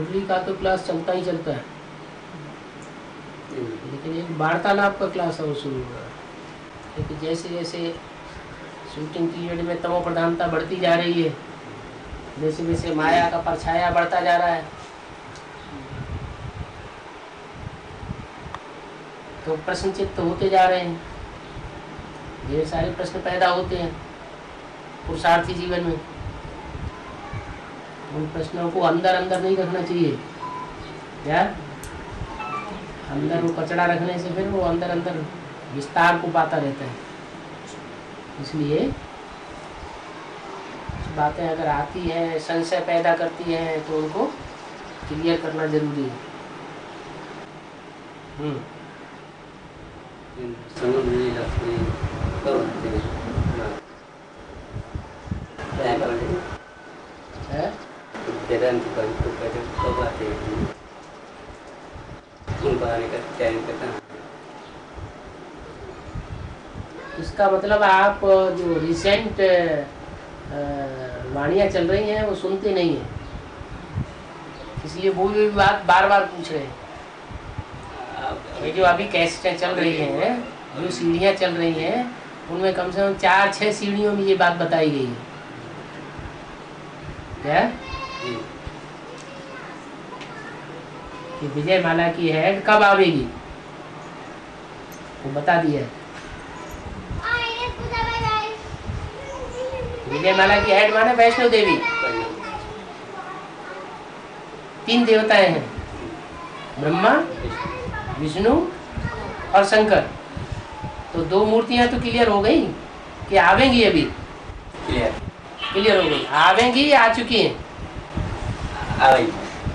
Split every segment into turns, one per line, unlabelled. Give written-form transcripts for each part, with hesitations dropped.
मुरली का तो क्लास चलता ही चलता है, लेकिन एक वार्तालाप का क्लास और शुरू हुआ। क्योंकि जैसे जैसे शूटिंग पीरियड में तमो प्रधानता बढ़ती जा रही है, जैसे जैसे माया का परछाया बढ़ता जा रहा है, तो प्रश्न चित्त होते जा रहे हैं, ढेर सारे प्रश्न पैदा होते हैं पुरुषार्थी जीवन में। उन प्रश्नों को अंदर अंदर नहीं रखना चाहिए, क्या अंदर वो कचड़ा रखने से फिर वो अंदर अंदर विस्तार को पाता रहता है। इसलिए बातें अगर आती हैं, संशय पैदा करती हैं, तो उनको क्लियर करना जरूरी है। इसका मतलब आप जो रिसेंट वाणियाँ चल रही हैं वो सुनते नहीं हैं, इसलिए वो भी बात बार बार पूछ रहे हैं। ये जो अभी कैसेटें चल रही हैं, जो सीढ़ियाँ चल रही हैं, उनमें कम से कम 4-6 सीढ़ियों में ये बात बताई गई है। क्या कि विजय माला की हेड कब आवेगी वो बता दिया है। विजय माला की हेड माने वैष्णो देवी। 3 देवताएं हैं, ब्रह्मा, विष्णु और शंकर। तो 2 मूर्तियां तो क्लियर हो गई कि आवेंगी, अभी क्लियर हो गई, आवेंगी, आ चुकी हैं,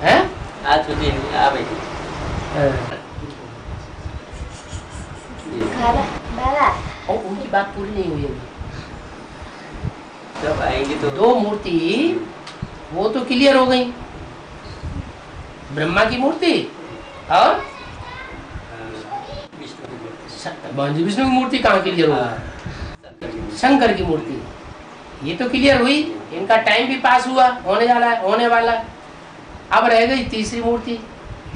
हैं?
आ चुकी हैं, आवेंगी।
और उनकी बात पूरी नहीं हुई अभी।
जब आएंगी तो
2 मूर्ति वो तो क्लियर हो गई, ब्रह्मा की मूर्ति और विष्णु की मूर्ति कहाँ क्लियर होगी? शंकर की मूर्ति, ये तो क्लियर हुई, इनका टाइम भी पास हुआ, होने वाला। अब रह गई तीसरी मूर्ति,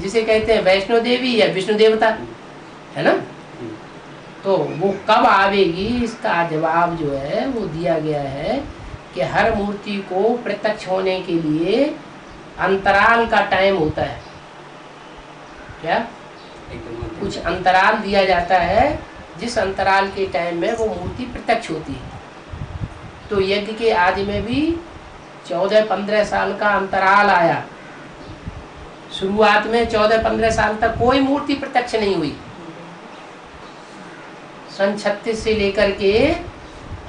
जिसे कहते हैं वैष्णो देवी या विष्णु देवता, है ना? तो वो कब आवेगी, इसका जवाब जो है वो दिया गया है कि हर मूर्ति को प्रत्यक्ष होने के लिए अंतराल का टाइम होता है। क्या कुछ अंतराल दिया जाता है, जिस अंतराल के टाइम में वो मूर्ति प्रत्यक्ष होती है। तो यज्ञ के आदि में भी 14-15 साल का अंतराल आया। शुरुआत में 14-15 साल तक कोई मूर्ति प्रत्यक्ष नहीं हुई। सन 36 से लेकर के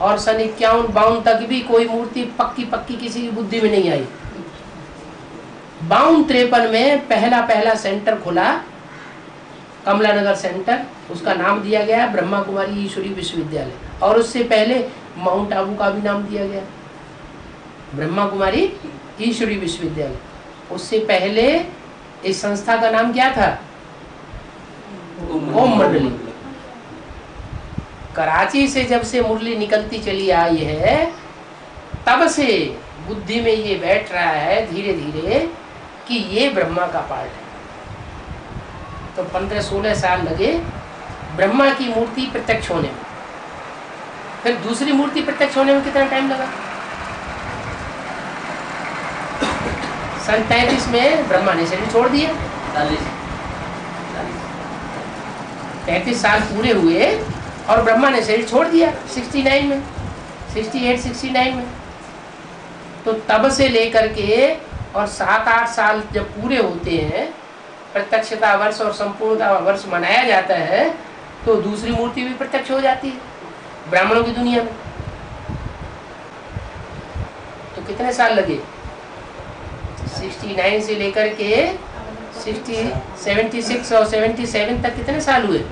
और सन 51-52 तक भी कोई मूर्ति पक्की किसी की बुद्धि में नहीं आई। 52-53 में पहला सेंटर खुला, कमला नगर सेंटर, उसका नाम दिया गया ब्रह्मा कुमारी ईश्वरी विश्वविद्यालय। और उससे पहले माउंट आबू का भी नाम दिया गया ब्रह्मा कुमारी ईश्वरी विश्वविद्यालय। उससे पहले इस संस्था का नाम क्या था? ओम मंडली। कराची से जब से मुरली निकलती चली आई है, तब से बुद्धि में ये बैठ रहा है धीरे धीरे कि ये ब्रह्मा का पार्ट है। तो 15-16 साल लगे ब्रह्मा की मूर्ति प्रत्यक्ष होने में। फिर दूसरी मूर्ति प्रत्यक्ष होने में कितना टाइम लगा? सन 33 में ब्रह्मा ने शरीर छोड़ दिया। 33 साल पूरे हुए और ब्रह्मा ने शरीर छोड़ दिया 69 में, 68-69 में। तो तब से लेकर के और 7-8 साल जब पूरे होते हैं, प्रत्यक्षता वर्ष और संपूर्णता वर्ष मनाया जाता है, तो दूसरी मूर्ति भी प्रत्यक्ष हो जाती है ब्राह्मणों की दुनिया में। तो कितने साल लगे? 69 से लेकर के 76 और 77 तक कितने साल हुए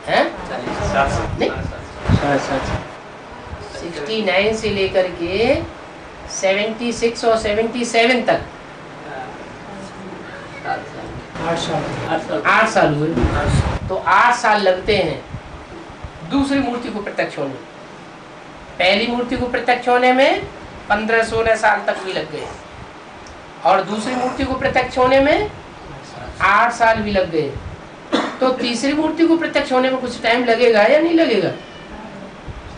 हैं? 69 से लेकर के 76 और 77 तक 8 साल हुए। तो 8 साल लगते हैं दूसरी मूर्ति को प्रत्यक्ष होने में। पहली मूर्ति को प्रत्यक्ष होने में 15-16 साल तक भी लग गए। और दूसरी मूर्ति को प्रत्यक्ष होने में 8 साल भी लग गए। तो तीसरी मूर्ति को प्रत्यक्ष होने में कुछ टाइम लगेगा या नहीं लगेगा?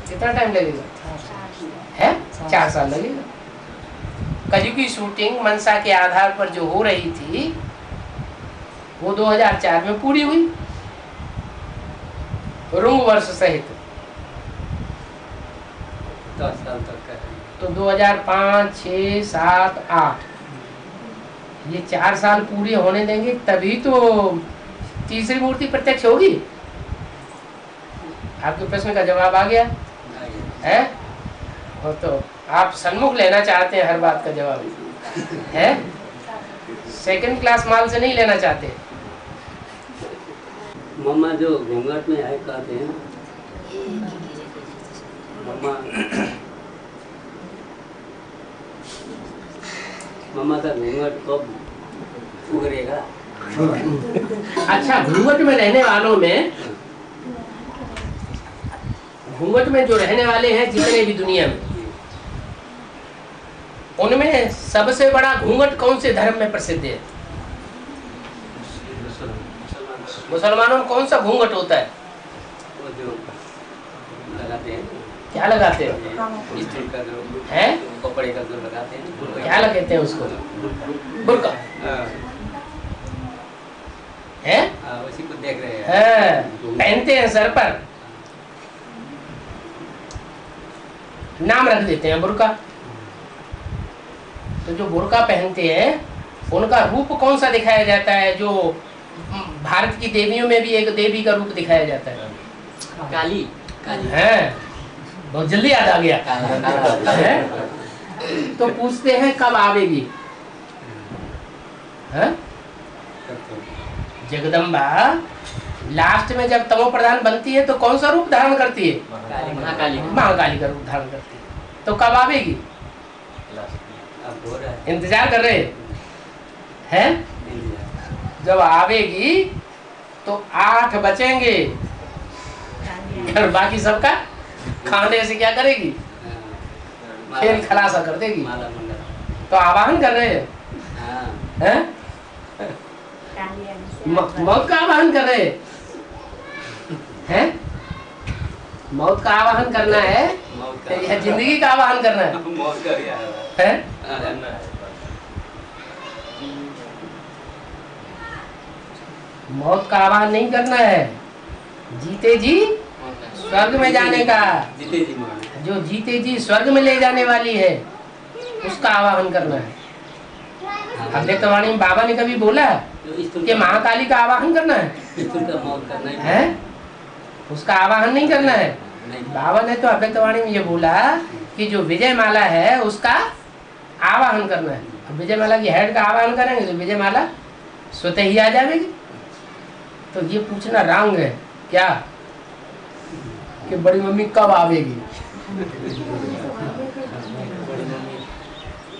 कितना टाइम लगेगा? है 4 साल लगेगा। कलयुग की शूटिंग मनसा के आधार पर जो हो रही थी वो 2004 में पूरी हुई, रुंग वर्ष सहित।
10 साल तक का है।
तो 2005, 6, 7, 8 ये 4 साल पूरे होने देंगे तभी तो तीसरी मूर्ति प्रत्यक्ष होगी। आपके प्रश्न का जवाब आ गया है? और तो आप सन्मुख लेना चाहते हैं हर बात का जवाब है, सेकंड क्लास माल से नहीं लेना चाहते।
मम्मा जो घूंघट में है कहते हैं मम्मा का घूंघट कब उगरेगा?
अच्छा, घूंघट में रहने वालों में, घूंघट में जो रहने वाले हैं जितने भी दुनिया में, उनमें सबसे बड़ा घूंघट कौन से धर्म में प्रसिद्ध है? मुसलमानों में कौन सा घूंघट होता है?
वो जो लगाते हैं,
क्या लगाते हैं?
स्टील का जो
है,
कपड़े का जो लगाते हैं,
क्या लगाते हैं उसको? बुर्का है?
उसी को देख रहे हैं।
है, पहनते हैं सर पर, नाम रख देते हैं बुर्का। तो जो बुर्का पहनते हैं उनका रूप कौन सा दिखाया जाता है? जो भारत की देवियों में भी एक देवी का रूप दिखाया जाता है,
काली काली
है। बहुत जल्दी याद आ गया है? तो पूछते हैं कब आवेगी? है? जगदम्बा लास्ट में जब तमो प्रधान बनती है तो कौन सा रूप धारण करती है?
महाकाली
महाकाली का रूप धारण करती है। तो कब आवेगी? इंतजार कर रहे हैं? जब आवेगी तो 8 बचेंगे और बाकी सबका खाने से क्या करेगी? खेल खलासा कर देगी। तो आवाहन कर रहे हैं? मौत का आवाहन कर रहे हैं? मौत का आवाहन करना है या जिंदगी का आवाहन करना है? मौत का आवाहन नहीं करना है, जीते जी स्वर्ग में जाने का, जो जीते जी स्वर्ग में ले जाने वाली है उसका आवाहन करना है। अव्यक्तवाणी में बाबा ने कभी बोला कि महाकाली का आवाहन करना है? उसका आवाहन नहीं करना है। बाबा ने तो अव्यक्तवाणी में ये बोला कि जो विजय माला है उसका आवाहन करना है। अब विजय माला की हेड का आवाहन करेंगे तो विजय माला स्वतः ही आ जाएगी। तो ये पूछना रंग है क्या कि बड़ी मम्मी कब आवेगी?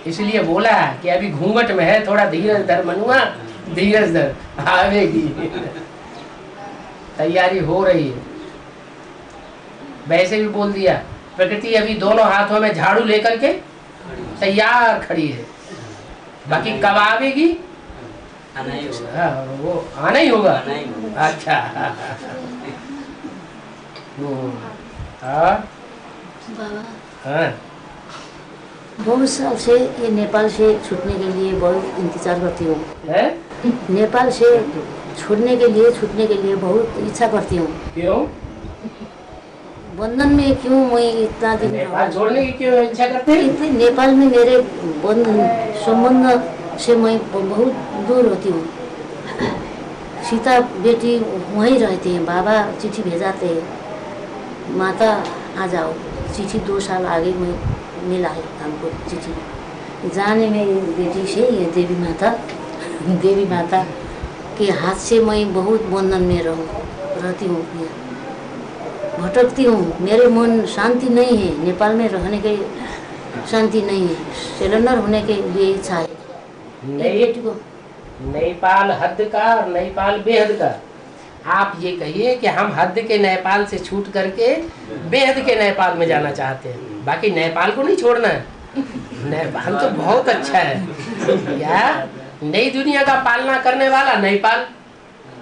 इसलिए बोला कि अभी घूंघट में है, थोड़ा धीरज धर मनुआ, धीरज धर, आवेगी। तैयारी हो रही है। वैसे भी बोल दिया, प्रकृति अभी दोनों हाथों में झाड़ू लेकर के तैयार खड़ी है। बाकी कब आवेगी? वो आना ही होगा। अच्छा
बाबा,
हाँ,
बहुत साल से ये नेपाल से छूटने के लिए बहुत इंतजार करती हूँ। नेपाल से छूटने के लिए बहुत इच्छा करती हूँ।
क्यों?
बंधन में क्यों मैं इतना दिन
नेपाल छोड़ने की क्यों इच्छा करते हैं?
नेपाल में मेरे संबंध से मैं बहुत दूर होती हूँ। सीता बेटी वहीं रहती है, बाबा चिट्ठी भेजाते हैं, माता आ जाओ। चिट्ठी 2 साल आगे में मिला है हमको चिट्ठी। जाने में बेटी से ये देवी माता के हाथ से मैं बहुत बंधन में रहती हूँ, भटकती हूँ। मेरे मन शांति नहीं है, नेपाल में रहने के शांति नहीं है। सिलेंडर होने के लिए इच्छा है। बेटी को
नेपाल हद का और नेपाल बेहद का। आप ये कहिए कि हम हद के नेपाल से छूट करके बेहद के नेपाल में जाना चाहते हैं, बाकी नेपाल को नहीं छोड़ना है। नेपाल तो बहुत अच्छा है। क्या नई दुनिया का पालना करने वाला नेपाल,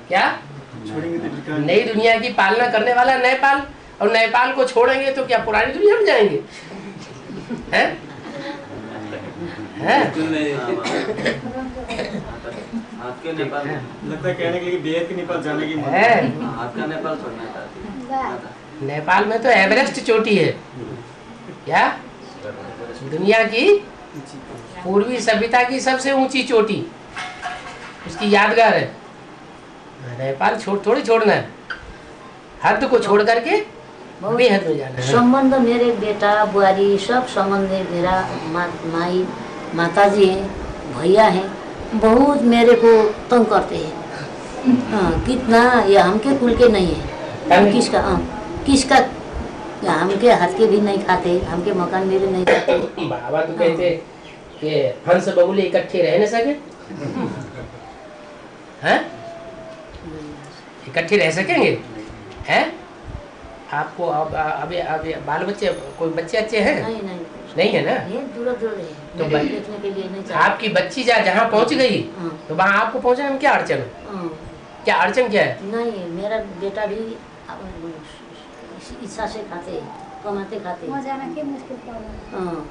क्या नई दुनिया की पालना करने वाला नेपाल, और नेपाल को छोड़ेंगे तो क्या पुरानी दुनिया में जाएंगे? हैं? हैं?
आपके नेपाल
लगता है कहने के लिए बिहार के नेपाल जाने की
है।
आपका नेपाल छोड़ना चाहते
नेपाल में तो एवरेस्ट चोटी है, क्या दुनिया की पूर्वी सभ्यता की सबसे ऊंची चोटी, उसकी यादगार है। नेपाल थोड़ी छोड़ना है, हद को छोड़ करके बेहद में जाना है।
संबंध मेरे बेटा बुआरी सब संबंध है, मेरा माई माताजी हैं, भैया हैं, बहुत मेरे को तंग करते हैं। हाँ, कितना ये हमके कुल के नहीं है, हम किसका हमके हाथ के भी नहीं खाते, हमके मकान मेरे नहीं खाते।
बाबा तो कहते कि हंस बगुले इकट्ठे रह न सके, हैं? इकट्ठे रह सकेंगे? हैं? आपको अभी बाल बच्चे, कोई बच्चे अच्छे हैं? नहीं है ना?
ये दूर है,
तो
देखने के लिए नहीं
आपकी बच्ची जहाँ पहुँच गई तो वहाँ आपको पहुँचने में क्या अड़चन है? क्या अड़चन क्या है?
नहीं, मेरा बेटा भी इच्छा से खाते, कमाते खाते।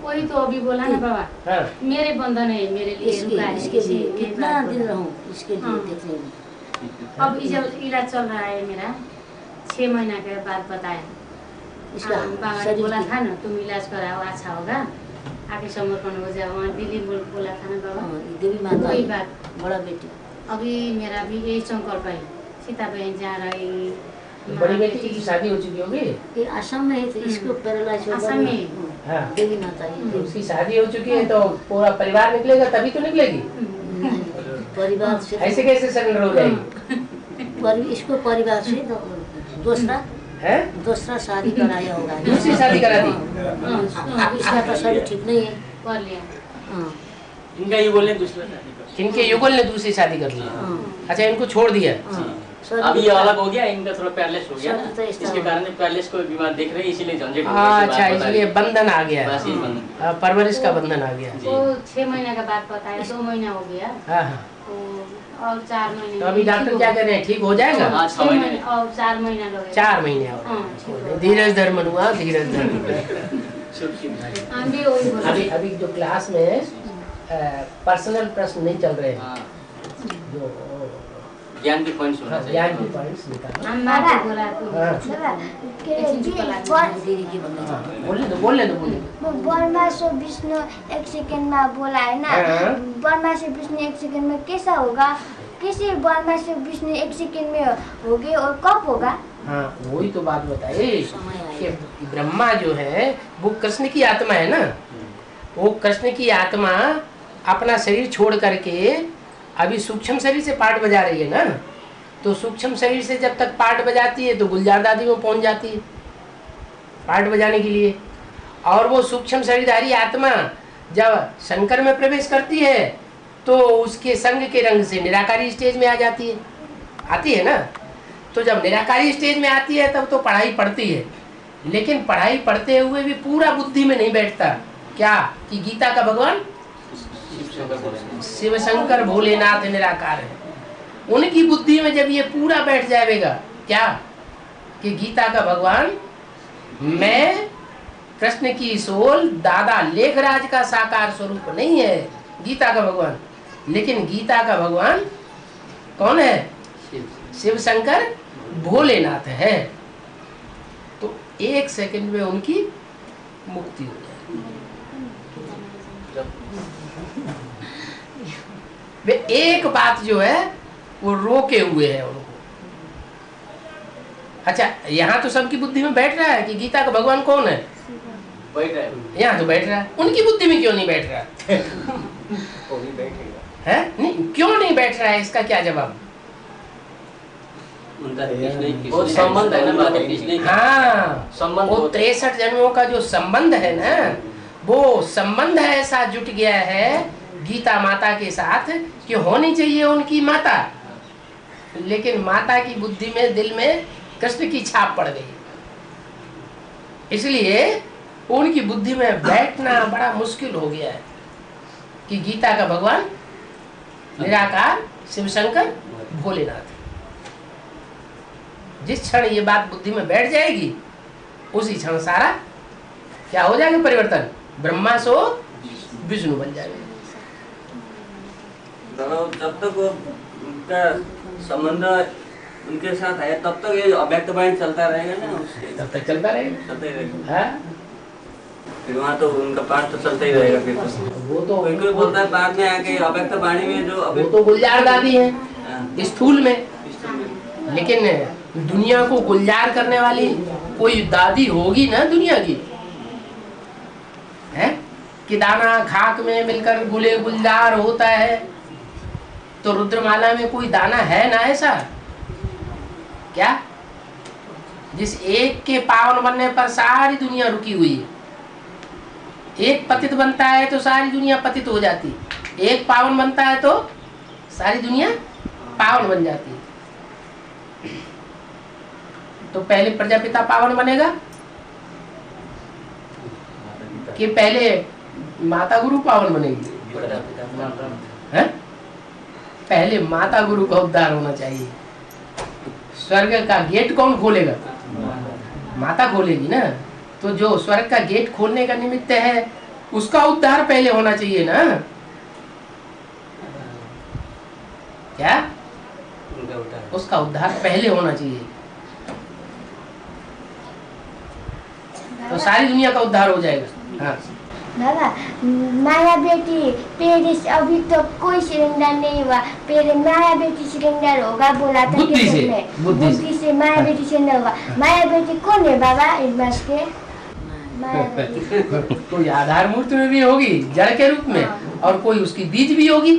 वही तो अभी बोला ना बाबा,
हाँ।
मेरे बंधन है, मेरे लिए
इसके लिए कितना दिन रहूं इसके लिए देखने में।
अब इलाज चल रहा है मेरा, 6 महीना के बाद बताया। बाबा ने बोला था ना तुम इलाज कराओ अच्छा होगा, आगे समर्पण हो जाओ। वहाँ दिल्ली बोला था ना बाबा,
देवी माता
वही बात।
बड़ा बेटी
अभी मेरा भी यही संकल्प है, सीता बहन जा रही।
बड़ी बेटी की शादी हो चुकी होगी?
ये असम में है, तो इसको पैरालाइज हो
असम में।
हाँ, देवी माता है।
उसकी शादी हो चुकी है तो पूरा परिवार निकलेगा तभी तो निकलेगी।
परिवार से
ऐसे कैसे सरेंडर हो जाएगी?
इसको परिवार से दूसरा शादी कराया होगा।
दूसरी शादी करा दी?
इसका तो शरीर ठीक नहीं है।
कर लिया।
हाँ,
इनका ये बोले दूसरा शादी कर।
इनके युगल ने दूसरी शादी कर ली। अच्छा, इनको छोड़ दिया।
अभी ये अलग हो गया, इनका थोड़ा पैरलेस हो गया ना,
सब तो इस
इसके कारण पैरलेस को बीमार देख रहे हैं, इसीलिए झंझट हो
अच्छा,
गई, बात बता
इसलिए
रही।
बंधन आ गया,
बस ये बंधन।
परवरिश का बंधन आ गया।
वो 6 महीना के बाद बताया, 2 महीना हो गया
हाँ हाँ।
तो और 4 महीने।
तो अभी डॉक्टर क्या कह रहे हैं, ठीक हो जाएगा?
हाँ, 6 महीने
और 4 महीना लगेगा।
4 महीने और
हाँ, ठीक हो
धीरज धर मनुआ, धीरज धर।
हम भी वही बोले।
अभी जो क्लास में पर्सनल प्रश्न नहीं चल रहे हैं,
हाँ,
जो
ज्ञान के पॉइंट्स होना चाहिए।
ज्ञान के पॉइंट्स निकालो।
हम बात ही बोला तो
हाँ। बोलने दो।
बर्मा से विष्णु 1 सेकेंड में बोला है ना,
हाँ।
बर्मा से विष्णु 1 सेकेंड में कैसा होगा, कैसे बर्मा से विष्णु 1 सेकेंड में होगी और कब होगा?
हाँ, वही तो बात बताए कि ब्रह्मा जो है वो कृष्ण की आत्मा है ना, वो कृष्ण की आत्मा अपना शरीर छोड़ करके अभी सूक्ष्म शरीर से पाठ बजा रही है ना, तो सूक्ष्म शरीर से जब तक पाठ बजाती है तो गुलजार दादी में पहुंच जाती है पाठ बजाने के लिए, और वो सूक्ष्म शरीरधारी आत्मा जब शंकर में प्रवेश करती है तो उसके संग के रंग से निराकारी स्टेज में आ जाती है, आती है ना। तो जब निराकारी स्टेज में आती है तब तो पढ़ाई पढ़ती है, लेकिन पढ़ाई पढ़ते हुए भी पूरा बुद्धि में नहीं बैठता। क्या कि गीता का भगवान शिव शंकर भोलेनाथ निराकार है, उनकी बुद्धि में जब ये पूरा बैठ जाएगा क्या कि गीता का भगवान मैं कृष्ण की सोल दादा लेखराज का साकार स्वरूप नहीं है गीता का भगवान, लेकिन गीता का भगवान कौन है? शिव शंकर भोलेनाथ है। तो 1 सेकंड में उनकी मुक्ति हो जाए। वे एक बात जो है वो रोके हुए है उनको। अच्छा, यहाँ तो सबकी बुद्धि में बैठ रहा है कि गीता का भगवान कौन है,
बैठ रहा है,
यहाँ तो बैठ रहा है, उनकी बुद्धि में क्यों नहीं बैठ रहा
वो भी बैठेगा।
है? नहीं, क्यों नहीं बैठ रहा है, इसका क्या जवाब?
उनका वो संबंध है ना, बात पिछले
हाँ,
संबंध
वो 63 जन्मों का जो संबंध है ना, वो संबंध ऐसा जुट गया है गीता माता के साथ कि होनी चाहिए उनकी माता, लेकिन माता की बुद्धि में दिल में कृष्ण की छाप पड़ गई, इसलिए उनकी बुद्धि में बैठना बड़ा मुश्किल हो गया है कि गीता का भगवान निराकार शिव शंकर भोलेनाथ। जिस क्षण ये बात बुद्धि में बैठ जाएगी उसी क्षण सारा क्या हो जाएगा परिवर्तन, ब्रह्मा सो विष्णु बन जाएगा।
जब तक उनका संबंध उनके साथ है तब तक ये अव्यक्त वाणी चलता रहेगा ना,
तब तक चलता रहेगा,
चलता ही रहेगा।
हाँ?
फिर वहाँ तो उनका पाठ तो चलता ही रहेगा। फिर
वो तो
कोई बोलता है बाद में आके अव्यक्त वाणी में जो
वो तो गुलजार दादी है स्थूल में, लेकिन दुनिया को गुलजार करने वाली कोई दादी होगी ना दुनिया की, है कि दाना खाक में मिलकर गुले गुलजार होता है, तो रुद्रमाला में कोई दाना है ना ऐसा क्या, जिस एक के पावन बनने पर सारी दुनिया रुकी हुई है। एक पतित बनता है तो सारी दुनिया पतित हो जाती, एक पावन बनता है तो सारी दुनिया पावन बन जाती है। तो पहले प्रजापिता पावन बनेगा कि पहले माता गुरु पावन बनेगी? है? पहले माता गुरु का उद्धार होना चाहिए। स्वर्ग का गेट कौन खोलेगा? माता खोलेगी ना। तो जो स्वर्ग का गेट खोलने का निमित्त है उसका उद्धार पहले होना चाहिए ना, क्या? उसका उद्धार पहले होना चाहिए तो सारी दुनिया का उद्धार हो जाएगा। हाँ
बाबा, माया बेटी पेरिस अभी तो कोई सिलेंडर नहीं हुआ, पहले माया बेटी सिलेंडर होगा बोला था
बुद्धि से,
बुद्धि से माया बेटी सिलेंडर होगा। माया बेटी कौन है बाबा इस बात के?
कोई आधार मूर्ति में भी होगी जड़ के रूप में, और कोई उसकी बीज भी होगी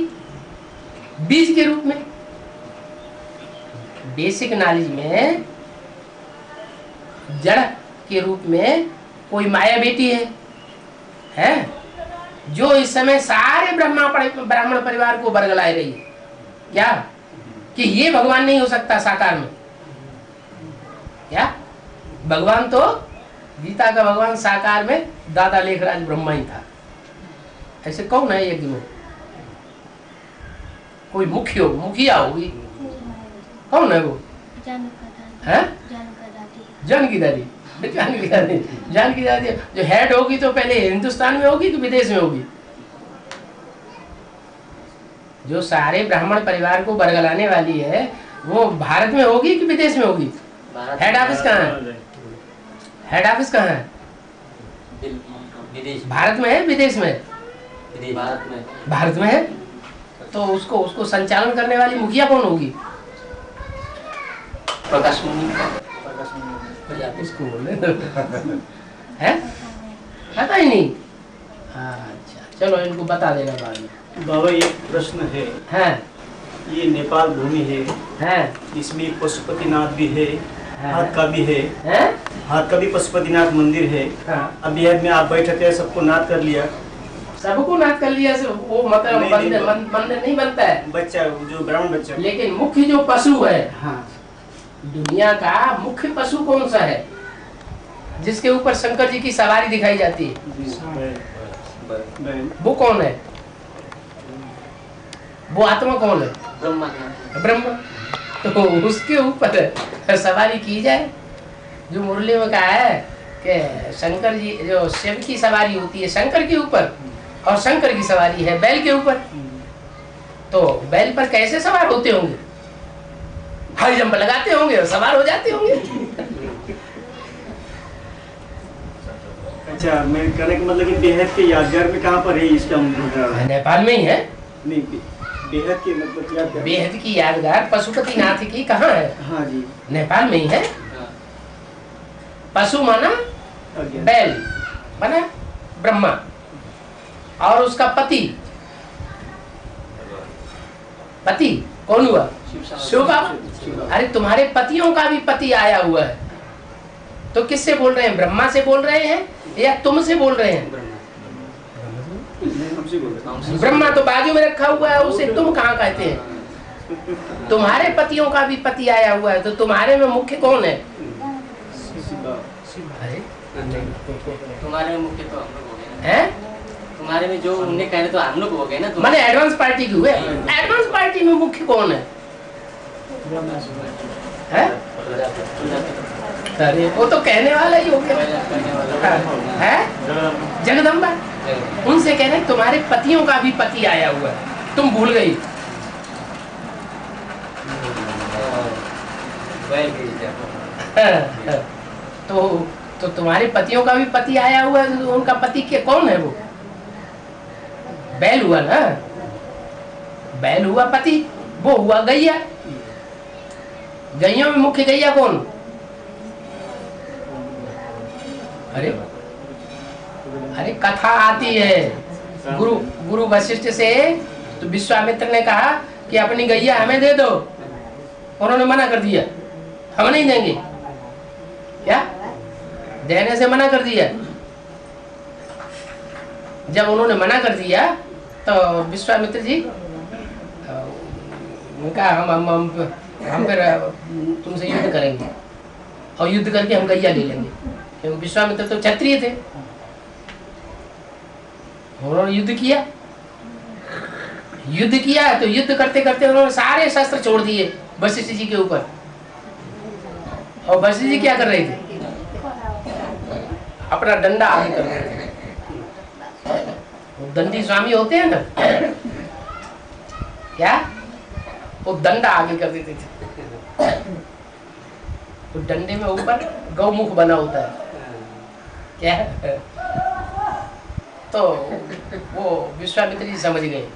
बीज के रूप में। बेसिक नॉलेज में जड़ के रूप में कोई माया बेटी है जो इस समय सारे ब्राह्मण परिवार को बरगलाए रही है, क्या कि ये भगवान नहीं हो सकता साकार में? क्या भगवान तो गीता का भगवान साकार में दादा लेखराज ब्रह्मा ही था। ऐसे कौन है यज्ञ में? कोई मुखिया होगी, कौन है वो? जानकी दादी जो हेड होगी तो पहले हिंदुस्तान में होगी कि विदेश में होगी? जो सारे ब्राह्मण परिवार को बरगलाने वाली है वो भारत में होगी कि विदेश में होगी? हेड ऑफिस कहाँ है? हेड ऑफिस कहाँ है? भारत में है विदेश में? भारत में है। तो उसको संचालन करने वाली मुखिया कौन होगी?
प्रकाश मुनि
इसको बोले है, पता ही नहीं। अच्छा चलो इनको बता देगा बाद में।
बाबा एक प्रश्न है, ये नेपाल भूमि है, इसमें पशुपतिनाथ भी है, हाथ का भी है, हाथ का भी पशुपतिनाथ मंदिर है। अभी में आप बैठे थे, सबको नाथ कर लिया,
सबको नाथ कर लिया से वो मतलब मंदिर नहीं बनता है,
बच्चा जो ब्राह्मण बच्चा।
लेकिन मुख्य जो पशु है, दुनिया का मुख्य पशु कौन सा है जिसके ऊपर शंकर जी की सवारी दिखाई जाती है? वो कौन है? वो आत्मा कौन है? ब्रह्मा। तो उसके ऊपर सवारी की जाए। जो मुरली में कहा है कि शंकर जी जो शिव की सवारी होती है शंकर के ऊपर, और शंकर की सवारी है बैल के ऊपर, तो बैल पर कैसे सवार होते होंगे? हाई जंप लगाते होंगे और सवार हो जाते होंगे।
अच्छा, मैं कहने का मतलब कि बेहद के यादगार में कहाँ पर है इसका?
नेपाल में ही है।
नहीं, बेहद की मतलब यादगार,
बेहद की यादगार पशुपतिनाथ की कहाँ है?
हाँ जी,
नेपाल में ही है। पशु माना बैल, माना ब्रह्मा, और उसका पति कौन हुआ? शिव बाबा। अरे तुम्हारे पतियों का भी पति आया हुआ है, तो किससे बोल रहे हैं? ब्रह्मा से बोल रहे हैं या तुमसे बोल रहे हैं? ब्रह्मा तो बाजू में रखा हुआ है, उसे तुम कहाँ कहते हैं? तुम्हारे पतियों का भी पति आया हुआ है, तो तुम्हारे में मुख्य कौन है?
तुम्हारे में मुख्य तो हम लोग हो गए ना।
हैं?
तुम्हारे में जो उन्हें कहने तो हम लोग हो गए ना।
मैंने एडवांस पार्टी की हुए। एडवांस पार्टी में मुख्य कौन है? हैं? अरे वो तो कहने वाला ही हो गया है। जगदम्बा उनसे कह रहे तुम्हारे पतियों का भी पति आया हुआ है, तुम भूल गई। तो तुम्हारे पतियों का भी पति आया हुआ है, उनका पति के कौन है? वो बैल हुआ ना, बैल हुआ पति, वो हुआ गैया। गैयों में मुख्य गैया कौन? अरे अरे कथा आती है गुरु वशिष्ठ से, तो विश्वामित्र ने कहा कि अपनी गैया हमें दे दो, उन्होंने मना कर दिया, हम नहीं देंगे। क्या देने से मना कर दिया? जब उन्होंने मना कर दिया तो विश्वामित्र जी कहा हम फिर तुमसे युद्ध करेंगे और युद्ध करके हम गैया ले लेंगे, क्योंकि विश्वामित्र तो क्षत्रिय थे। उन्होंने युद्ध किया तो युद्ध करते करते उन्होंने सारे शस्त्र छोड़ दिए वशिष्ठ जी के ऊपर। और वशिष्ठ जी क्या कर रहे थे? अपना डंडा आगे कर रहे थे। वो दंडी स्वामी होते हैं ना, क्या वो दंडा आगे कर देते थे। तो डंडे में ऊपर गौमुख बना होता है, क्या? तो वो विश्वामित्र जी समझ गए,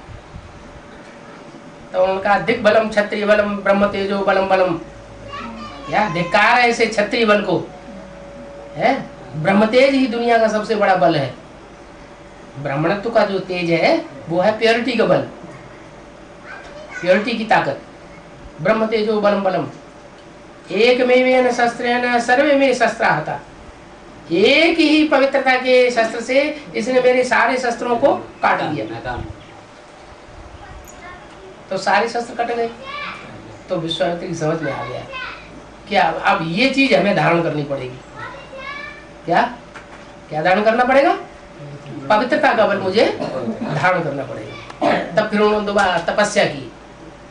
तो उनका दिक बलम क्षत्रिय बलम ब्रह्म तेजो बलम बलम, या धिक्कार है ऐसे क्षत्रिय बल को, है? ब्रह्म तेज ही दुनिया का सबसे बड़ा बल है। ब्राह्मणत्व का जो तेज है वो है प्योरिटी का बल, प्योरिटी की ताकत। ब्रह्म तेजो बलम बलम एक में शस्त्रेण सर्वे में शस्त्राहता, एक ही पवित्रता के शस्त्र से इसने मेरे सारे शस्त्रों को काट दिया। तो सारे शस्त्र कट गए। तो विश्वामित्र की समझ में आ गया कि अब ये चीज हमें धारण करनी पड़ेगी। क्या क्या धारण करना पड़ेगा? पवित्रता का बल मुझे धारण करना पड़ेगा। तब फिर उन्होंने दोबारा तपस्या की,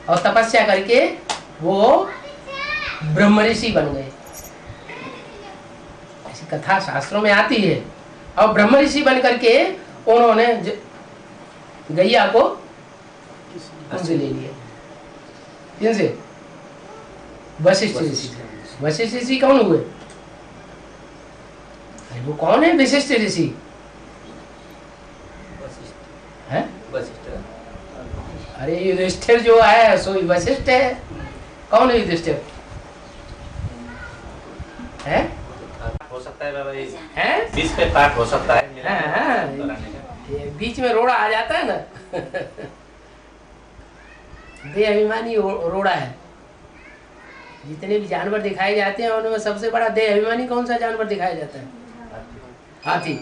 और तपस्या करके वो ब्रह्म ऋषि बन गए। ऐसी कथा शास्त्रों में आती है। और ब्रह्म ऋषि बन करके उन्होंने गैया को उनसे ले लिया। किनसे? वशिष्ठ ऋषि। वशिष्ठ ऋषि कौन हुए? वो कौन है विशिष्ट ऋषि? है अरे युधिष्ठिर जो है सो वशिष्ठ है। कौन है युधिष्ठिर? है
हो सकता है बाबा,
हैं?
बीच पे पाठ हो सकता है।
हाँ, बीच में रोड़ा आ जाता है ना। देह अभिमानी रोड़ा है। जितने भी जानवर दिखाए जाते हैं उनमें सबसे बड़ा देह अभिमानी कौन सा जानवर दिखाया जाता है? हाथी।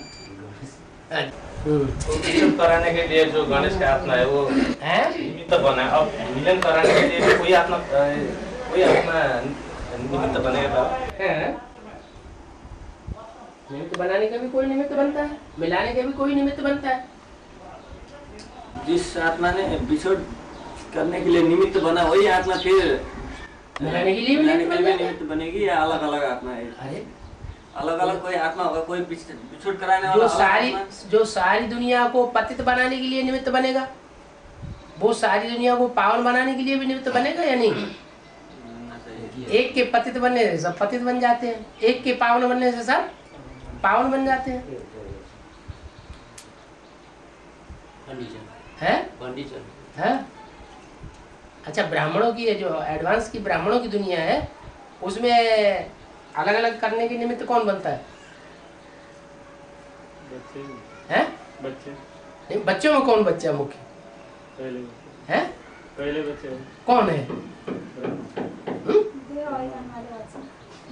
मिलन कराने के लिए जो गणेश का आत्मा है वो निमित्त बना है। अब मिलन कराने के लिए कोई आत्मा निमित्त बनेगा।
निमित्त बनाने का भी कोई निमित्त बनता है, मिलाने का भी कोई निमित्त बनता है।
जिस आत्मा ने बिछोड़ करने के लिए निमित्त बना वही आत्मा फिर
मिलाने के लिए
निमित्त बनेगी, या अलग अलग आत्मा है?
अरे
अलग अलग कोई आत्मा होगा, कोई बिछोड़ कराने वाला।
जो सारी दुनिया को पतित बनाने के लिए निमित्त बनेगा, वो सारी दुनिया को पावन बनाने के लिए भी निमित्त बनेगा या नहीं? एक के पतित बनने से सब पतित बन जाते हैं, एक के पावन बनने से सब पावन बन जाते हैं। है? अच्छा, ब्राह्मणों की जो एडवांस की ब्राह्मणों की दुनिया है उसमें अलग अलग करने के निमित्त कौन बनता है? हैं? नहीं, बच्चों में कौन बच्चा मुख्य है?
पहले बच्चे
कौन है?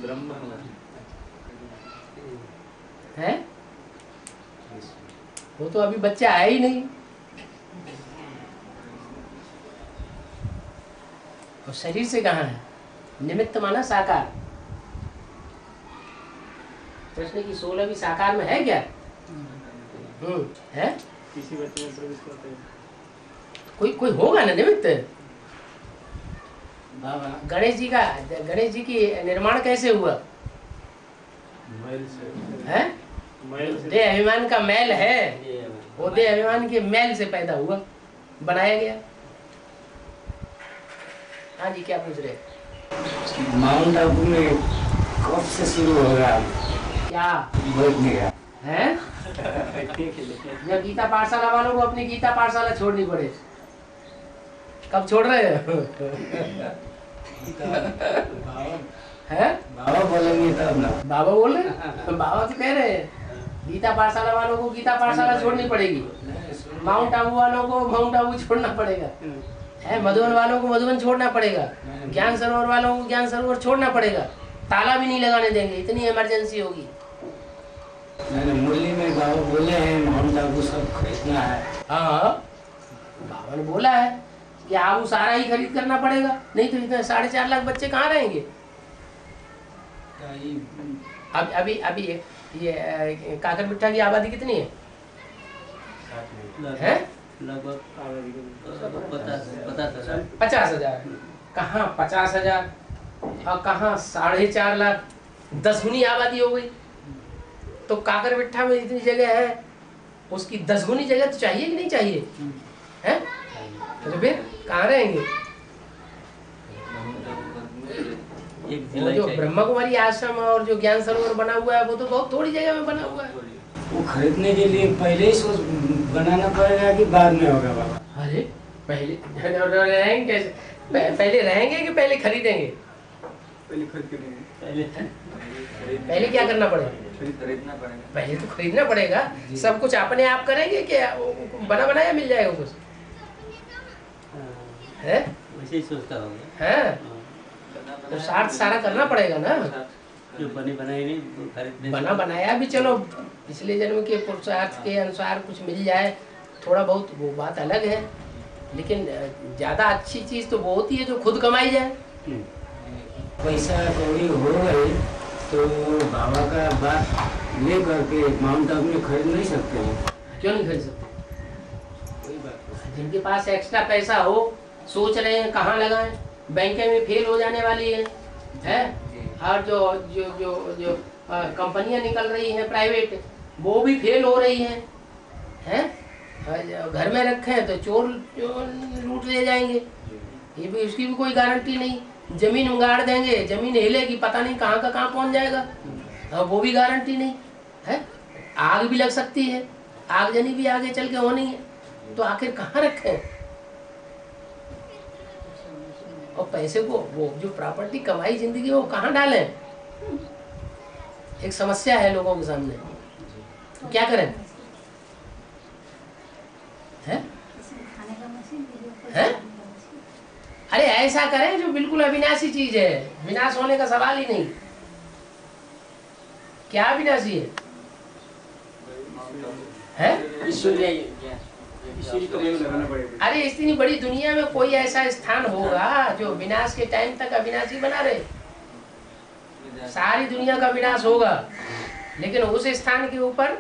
ब्रह्मा
है? वो तो अभी बच्चा है ही नहीं। और शरीर से कहाँ है? निमित्त माना साकार। कृष्ण की 16वीं साकार में है क्या? है
किसी बच्चे में प्रवेश करते हैं।
कोई होगा ना निमित्त।
बाबा
गणेश जी की निर्माण कैसे हुआ?
मैल से
है
मैल से
देह अभिमान का मैल है, वो देह अभिमान के मैल से पैदा हुआ, बनाया गया। हाँ जी, क्या पूछ रहे?
माउंट आबू में कब से शुरू होगा
क्या
बैठने का?
है? जब गीता पाठशाला वालों को अपनी गीता पाठशाला छोड़नी पड़े। कब छोड़ रहे हो? है
बाबा बोलेंगे तब ना।
बाबा बोल रहे हैं? बाबा तो कह रहे हैं गीता पाठशाला वालों को गीता पाठशाला छोड़नी पड़ेगी, माउंट आबू वालों को माउंट आबू छोड़ना पड़ेगा, है मधुबन वालों को मधुबन छोड़ना पड़ेगा, ज्ञान सरोवर वालों को ज्ञान सरोवर छोड़ना पड़ेगा। ताला भी नहीं लगाने देंगे, इतनी इमरजेंसी होगी।
मैंने मुरली में बाबा बोले हैं माउंट आबू सब खरीदना है।
हाँ, बाबा ने बोला है कि आबू सारा ही खरीद करना पड़ेगा, नहीं तो इतने 4.5 लाख बच्चे कहाँ रहेंगे। अभी ये काकर बिट्ठा की आबादी कितनी है? हैं?
लगभग 50,000।
50,000। कहाँ 50,000 और कहाँ 4.5 लाख, 10 गुनी आबादी हो गई। तो काकर बिट्ठा में इतनी जगह है, उसकी 10 गुनी जगह तो चाहिए कि नहीं चाहिए? है तो फिर कहाँ रहेंगे? वो जो ब्रह्मा कुमारी आश्रम और जो ज्ञान सरोवर बना हुआ है वो तो बहुत थोड़ी जगह में बना हुआ है।
वो खरीदने के लिए पहले ही सोच बनाना पड़ेगा कि बाद में होगा बाबा?
अरे पहले रहेंगे कैसे? पहले रहेंगे कि पहले खरीदेंगे?
पहले खरीद के देंगे।
पहले क्या करना पड़ेगा?
खरीदना पड़ेगा।
पहले तो खरीदना पड़ेगा। सब कुछ अपने आप करेंगे क्या? बना बनाया मिल जाएगा कुछ? है
वैसे ही सोचता होगा।
है तो सारा करना पड़ेगा ना।
जो बने बनाए नहीं वो खरीदने
बना बनाया भी चलो पिछले जन्म के पुरुषार्थ के अनुसार कुछ मिल जाए थोड़ा बहुत, वो बात अलग है, लेकिन ज्यादा अच्छी चीज तो वो होती है जो खुद कमाई जाए।
पैसा कौड़ी हो गई तो बाबा का बात ले करके माउंट आबू में खरीद नहीं सकते हैं?
क्यों नहीं खरीद सकते? कोई बात नहीं। जिनके पास एक्स्ट्रा पैसा हो, सोच रहे हैं कहाँ लगाएं, बैंकें में फेल हो जाने वाली है? और जो जो जो जो कंपनियां निकल रही हैं प्राइवेट, वो भी फेल हो रही हैं? घर में रखे हैं तो चोर लूट ले जाएंगे, ये भी उसकी भी कोई गारंटी नहीं। जमीन उगाड़ देंगे, जमीन हिलेगी, पता नहीं कहाँ का कहाँ पहुंच जाएगा, और वो भी गारंटी नहीं है। आग भी लग सकती है, आगजनी भी आगे चल के होनी है, तो आखिर कहाँ रखें? और पैसे को, वो जो प्रॉपर्टी कमाई जिंदगी वो कहाँ डालें? एक समस्या है लोगों के सामने, तो क्या करें? है? है? अरे ऐसा करें जो बिल्कुल अविनाशी चीज है, विनाश होने का सवाल ही नहीं। क्या अविनाशी है? अरे इतनी बड़ी दुनिया में कोई ऐसा स्थान होगा जो विनाश के टाइम तक अविनाशी बना रहे? सारी दुनिया का विनाश होगा, लेकिन उस स्थान के ऊपर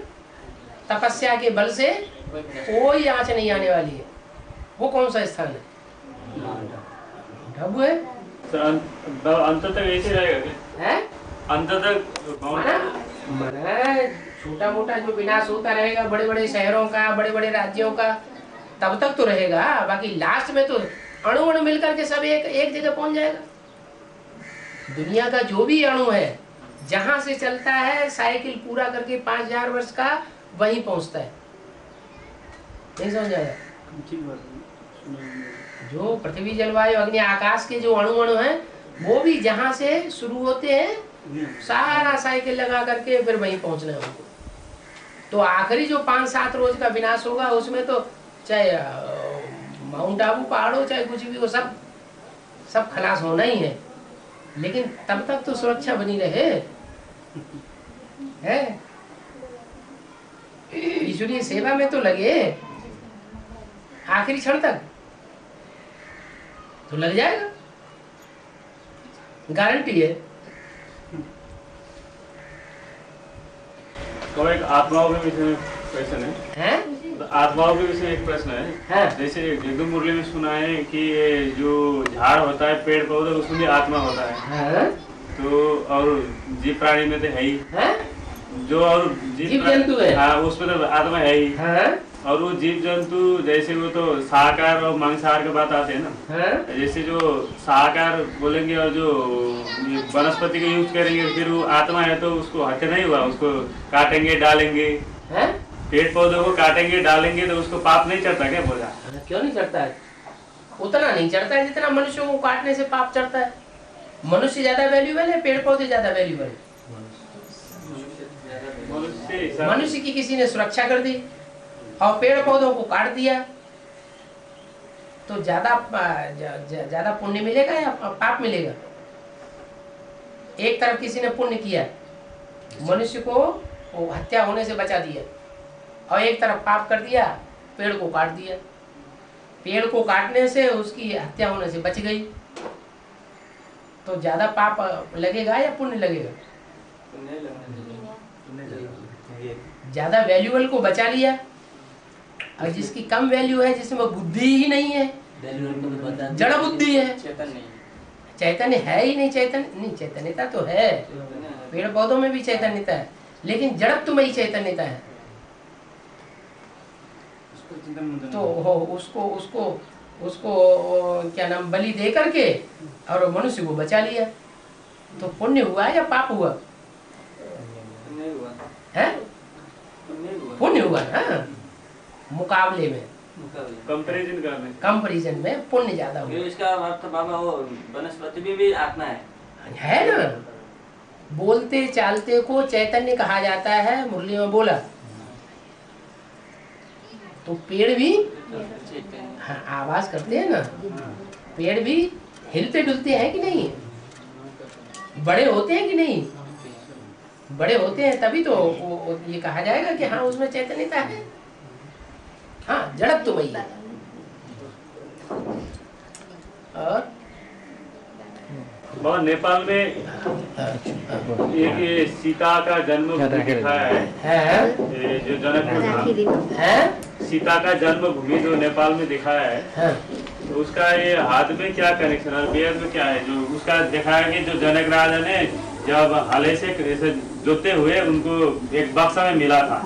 तपस्या के बल से कोई आंच नहीं आने वाली है। वो कौन सा स्थान है? ढब्बू है।
अंत तक ऐसे रहेगा क्या?
है
अंत तक
छोटा मोटा जो विनाश होता रहेगा बड़े बड़े शहरों का, बड़े बड़े राज्यों का, तब तक तो रहेगा। बाकी लास्ट में तो अणु अणु मिलकर के सब एक जगह पहुंच जाएगा। दुनिया का जो भी अणु है, जहां से चलता है साइकिल पूरा करके 5000 वर्ष का, वहीं पहुंचता है। नहीं समझ आया? जो पृथ्वी जलवायु अग्नि आकाश के जो अणु अणु हैं, वो भी जहां से शुरू होते हैं सारा साइकिल लगा करके फिर वहीं पहुंचना है उनको। तो आखिरी जो 5-7 रोज का विनाश होगा, उसमें तो चाहे माउंट आबू पहाड़ हो, चाहे कुछ भी हो, सब खलास होना ही है। लेकिन तब तक तो सुरक्षा बनी रहे है। ईश्वरीय सेवा में तो लगे आखिरी क्षण तक, तो लग जाएगा, गारंटी है।
तो एक आत्माओं के विषय में क्वेश्चन है।
हैं?
तो आत्माओं के विषय एक प्रश्न है।
हाँ।
जैसे एकदम मुरली में सुना है कि ये जो झाड़ होता है, पेड़ पौधे, उसमें भी आत्मा होता है।
हाँ?
तो और जीव प्राणी में तो है ही।
हैं?
जो और
जीव जंतु है।
हाँ, उसमें तो आत्मा है ही।
हाँ?
और वो जीव जंतु जैसे वो तो शाकाहार और मांसाहार की बात आते हैं ना।
हाँ?
जैसे जो शाकाहार बोलेंगे और जो वनस्पति का यूज करेंगे, फिर वो आत्मा है तो उसको हत्या नहीं हुआ, उसको काटेंगे डालेंगे।
हैं?
पेड़ पौधों को काटेंगे डालेंगे तो उसको पाप नहीं चढ़ता क्या बोला?
क्यों नहीं चढ़ता है? उतना नहीं चढ़ता है जितना मनुष्यों को काटने से पाप चढ़ता है। मनुष्य ज्यादा वैल्यूबल है, पेड़ पौधे ज्यादा वैल्यूबल है? मनुष्य की किसी ने सुरक्षा कर दी और पेड़ पौधों को काट दिया तो ज्यादा पुण्य मिलेगा या पाप मिलेगा? एक तरफ किसी ने पुण्य किया, मनुष्य को वो हत्या होने से बचा दिया, और एक तरफ पाप कर दिया, पेड़ को काट दिया। पेड़ को काटने से उसकी हत्या होने से बच गई, तो ज्यादा पाप लगेगा या पुण्य लगेगा? ज्यादा वैल्यूबल को बचा लिया, और जिसकी कम वैल्यू है, जिसमें बुद्धि ही नहीं है, जड़ बुद्धि है, चैतन्य है ही नहीं। चैतन्यता तो है, पेड़ पौधों में भी चैतन्यता है, लेकिन जड़त्व में ही चैतन्यता है। तो उसको उसको उसको क्या नाम, बलि दे करके और मनुष्य को बचा लिया, तो पुण्य हुआ या पाप हुआ? है? पुण्य हुआ ना, मुकाबले में, कंपैरिजन में पुण्य ज्यादा हुआ।
इसका अर्थ बाबा वो वनस्पति भी आत्मा
है ना। बोलते चालते को चैतन्य कहा जाता है, मुरली में बोला। तो पेड़ भी हाँ, आवाज करते हैं ना, पेड़ भी हिलते डुलते हैं कि नहीं? बड़े होते हैं कि नहीं? बड़े होते हैं तभी तो ये कहा जाएगा कि हाँ उसमें चैतन्यता है। हाँ, जड़त्व तो वही है। और
नेपाल में एक सीता का जन्म दिखाया है, जो जनकपुर
है,
सीता का जन्मभूमि जो नेपाल में दिखाया है, तो उसका ये हाथ में क्या कनेक्शन और वेद में क्या है? जो उसका दिखाया कि जो जनक राजा ने जब हले से जोते हुए उनको एक बक्सा में मिला था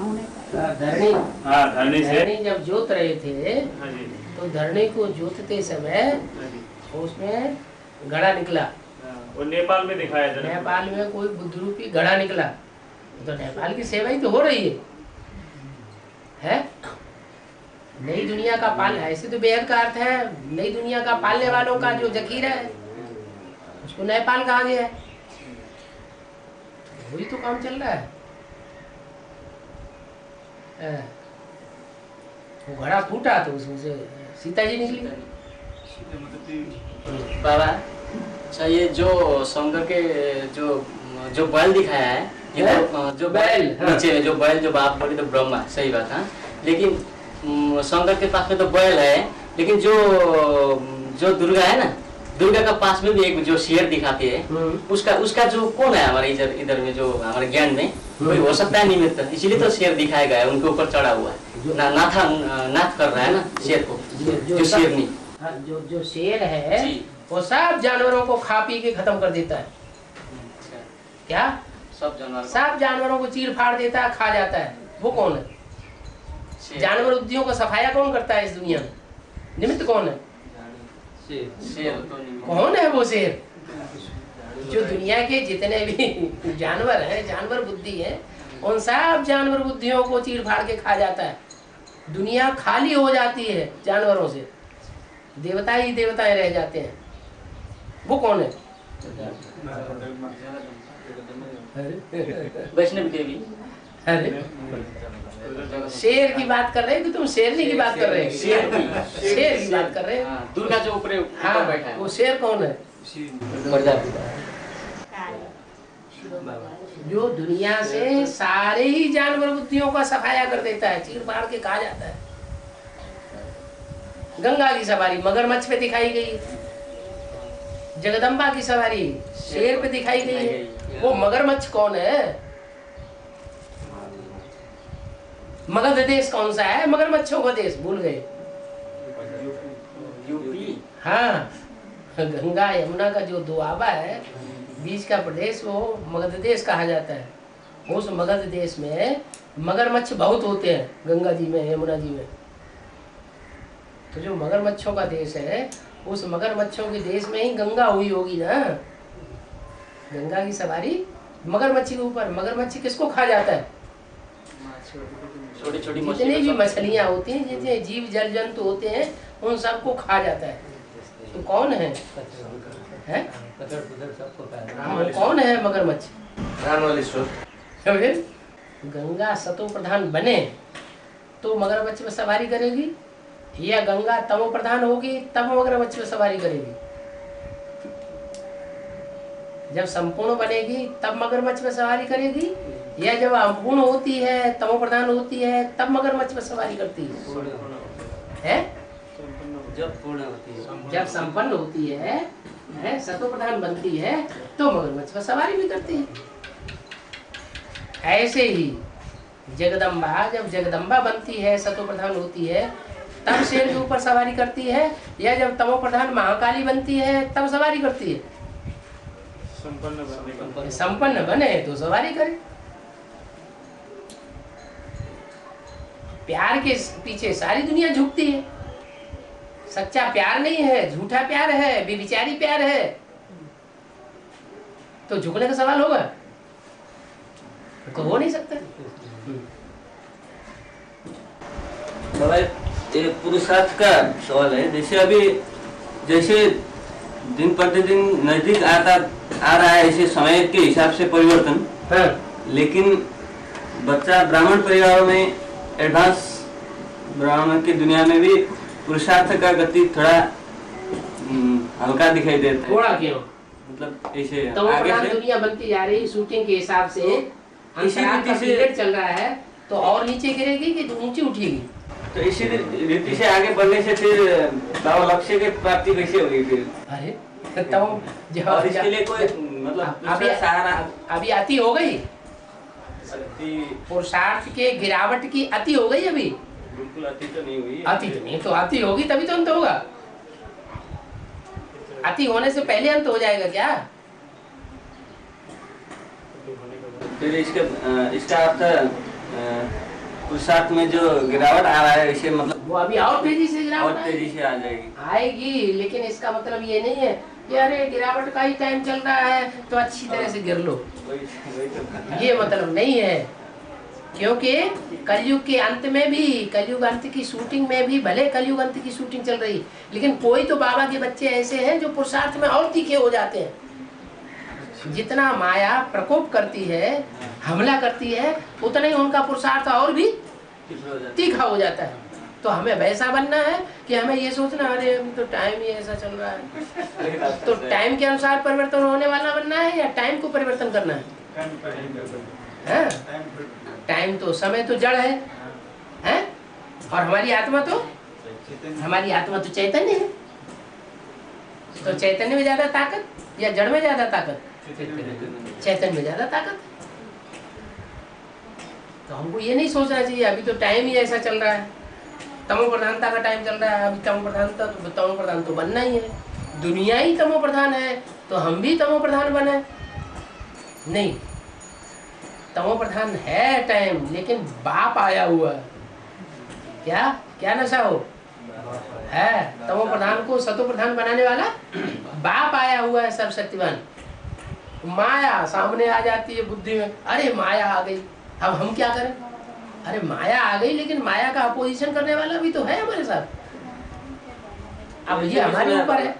धरणी।
हाँ, धरणी से
धरणी जब जोत रहे थे तो धरणी को जोतते समय उसमें घड़ा निकला।
वो नेपाल में दिखाया था।
नेपाल में कोई बुद्ध रूपी घड़ा निकला, तो नेपाल की सेवा ही तो हो रही है? नई दुनिया का पाल, ऐसे तो बेहद का अर्थ है नई दुनिया का पालने वालों का जो जखीरा है उसको नेपाल कहा गया है। वही तो काम चल रहा है। वो घड़ा फूटा तो उसमें से सीता जी निकली।
बाबा अच्छा, ये जो शंकर के जो बैल दिखाया है, ये तो जो बैल नीचे जो बैल जो बाप बोली तो ब्रह्मा, सही बात है। लेकिन शंकर के पास में तो बैल है, लेकिन जो दुर्गा है ना, दुर्गा का पास में भी एक जो शेर दिखाती है, उसका जो कौन है हमारे इधर में, जो हमारे ज्ञान में कोई हो सकता है निमित्त, इसीलिए तो शेर दिखाया गया है, उनके ऊपर चढ़ा हुआ है, नाथ कर रहा है ना शेर को, जो शेरनी।
जो शेर है वो सब जानवरों को खा पी के खत्म कर देता है। क्या? सब जानवरों को चीर फाड़ देता है, खा जाता है। वो कौन है? जानवर उद्योगों का सफाया कौन करता है इस दुनिया में? निमित्त कौन है? कौन है वो शेर? जो दुनिया के जितने भी जानवर हैं, जानवर बुद्धि है, उन सब जानवर बुद्धियों को चीर फाड़ के खा जाता है। दुनिया खाली हो जाती है जानवरों से, देवता ही देवताएं रह जाते हैं। वो कौन है?
वैष्णव देवी।
अरे शेर की बात कर रहे हैं कि तुम शेरनी की बात कर रहे हैं? शेर की बात कर रहे हैं।
दुर्गा जो ऊपर बैठा है,
वो शेर कौन है? जो दुनिया से सारे ही जानवर बुद्धियों का सफाया कर देता है, चीर फाड़ के खा जाता है। गंगा की सवारी मगरमच्छ पे दिखाई गई, जगदम्बा की सवारी शेर पे दिखाई गई है। वो मगरमच्छ कौन है? मगध देश कौन सा है? मगरमच्छों का देश, भूल गए?
यूपी।
हाँ, गंगा यमुना का जो दोआबा है, बीच का प्रदेश, वो मगध देश कहा जाता है। उस मगध देश में मगरमच्छ बहुत होते हैं, गंगा जी में, यमुना जी में। तो जो मगरमच्छों का देश है, उस मगरमच्छों के देश में ही गंगा हुई होगी ना। गंगा की सवारी मगरमच्छ के ऊपर। मगरमच्छ किसको खा जाता है?
छोटी छोटी
जितने भी मछलियाँ होती हैं, जितने जीव जल जंतु होते हैं, उन सबको खा जाता है। तो कौन है? कौन है मगरमच्छ? गंगा सतो प्रधान बने तो मगरमच्छ में सवारी करेगी, या गंगा तमो प्रधान होगी तब मगरमच्छ में सवारी करेगी? जब संपूर्ण बनेगी तब मगरमच्छ में सवारी करेगी, या जब अपूर्ण होती है, तमो प्रधान होती है, तब मगरमच्छ में सवारी करती है?
जब पूर्ण होती है,
जब संपन्न होती है, सतो प्रधान बनती है, तो मगरमच्छ में सवारी भी करती है। ऐसे ही जगदम्बा, जब जगदम्बा बनती है, सतो प्रधान होती है, तब शेर के ऊपर सवारी करती है, या जब तमो प्रधान महाकाली बनती है तब सवारी करती है? संपन्न बने तो सवारी करे। प्यार के पीछे सारी दुनिया झुकती है। सच्चा प्यार नहीं है, झूठा प्यार है, बेविचारी प्यार है, तो झुकने का सवाल होगा? तो हो नहीं सकता।
बाबा, ये पुरुषार्थ का सवाल है। जैसे अभी जैसे दिन प्रतिदिन नजदीक आ रहा है, ऐसे समय के हिसाब से परिवर्तन, लेकिन बच्चा ब्राह्मण परिवारों में, एडवांस ब्राह्मण की दुनिया में भी पुरुषार्थ का गति थोड़ा हल्का दिखाई देता है।
थोड़ा क्यों?
मतलब ऐसे
आगे से दुनिया बनती जा रही, शूटिंग के हिसाब से अंतराल का पीरियड चल रहा है, तो और नीचे गिरेगी कि ऊंची उठेगी?
तो इसी रीति से आगे बढ़ने से फिर बाबा लक्ष्य की प्राप्ति कैसे होगी फिर?
अरे तो
इसके लिए कोई मतलब सहारा
अभी अति हो गई, पुरुषार्थ के गिरावट की अति हो गई। अभी
बिल्कुल अति तो नहीं हुई।
अति तो नहीं, तो अति होगी तभी तो अंत होगा। अति होने से पहले अंत हो जाएगा क्या?
फिर इसका अर्थ पुरुषार्थ में जो गिरावट आ रहा है, इसे मतलब
वो अभी और तेजी से गिरावट
और तेजी से आ जाएगी।
आएगी, लेकिन इसका मतलब ये नहीं है कि अरे गिरावट का ही टाइम चल रहा है तो अच्छी तरह से गिर लो, ये मतलब नहीं है। क्योंकि कलयुग के अंत में भी, कलयुग अंत की शूटिंग में भी, भले कलयुग अंत की शूटिंग चल रही, लेकिन कोई तो बाबा के बच्चे ऐसे हैं जो पुरुषार्थ में और तीखे हो जाते हैं। जितना माया प्रकोप करती है, हमला करती है, उतना ही उनका पुरुषार्थ और भी तीखा हो जाता है। तो हमें वैसा बनना है कि हमें ये सोचना, अरे अभी तो टाइम ही ऐसा चल रहा है, तो टाइम के अनुसार परिवर्तन होने वाला बनना है, या टाइम को परिवर्तन करना है? टाइम तो, समय तो जड़ है, और हमारी आत्मा तो चैतन्य है। तो चैतन्य में ज्यादा ताकत या जड़ में ज्यादा ताकत? चैतन्य में ज्यादा ताकत। तो हमको ये नहीं सोचना चाहिए अभी तो टाइम ही ऐसा चल रहा है, तमो प्रधानता का टाइम चल रहा है, अभी तमो प्रधान तो बनना ही है। दुनिया ही तमो प्रधान है तो हम भी तमो प्रधान बने? नहीं, तमो प्रधान है टाइम, लेकिन बाप आया हुआ है। क्या नशा हो है? तमो प्रधान को सतो प्रधान बनाने वाला बाप आया हुआ है, सर्वशक्तिमान। माया सामने आ जाती है बुद्धि में, अरे माया आ गई, अब हम क्या करें? अरे माया आ गई, लेकिन माया का अपोजिशन करने वाला भी तो है हमारे साथ। अब ये हमारे ऊपर है।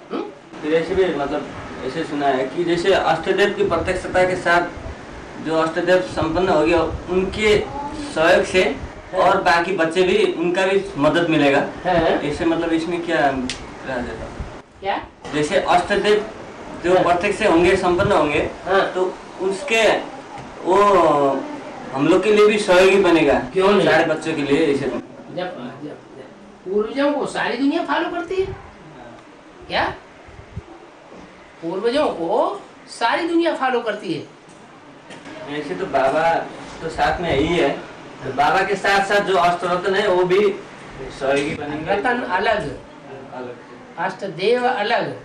ऐसे भी मतलब ऐसे सुना है कि जैसे अष्टदेव की प्रत्यक्षता के साथ जो अष्टदेव संपन्न हो गया, उनके सहयोग से और बाकी बच्चे भी, उनका भी मदद मिलेगा। ऐसे मतलब इसमें क्या जैसे अष्टदेव जो प्रत्यक्ष से होंगे, संपन्न होंगे, तो उसके वो हम लोग के लिए भी सहयोगी बनेगा।
क्यों नहीं?
सारे बच्चों के लिए। ऐसे
जब पूर्वजों को सारी दुनिया फॉलो करती है क्या? पूर्वजों को सारी दुनिया फॉलो करती है।
ऐसे तो बाबा तो साथ में ही है, तो बाबा के साथ साथ जो अष्टरत्न है वो भी सहयोगी बनेंगे।
रतन अलग, अष्टदेव अलग।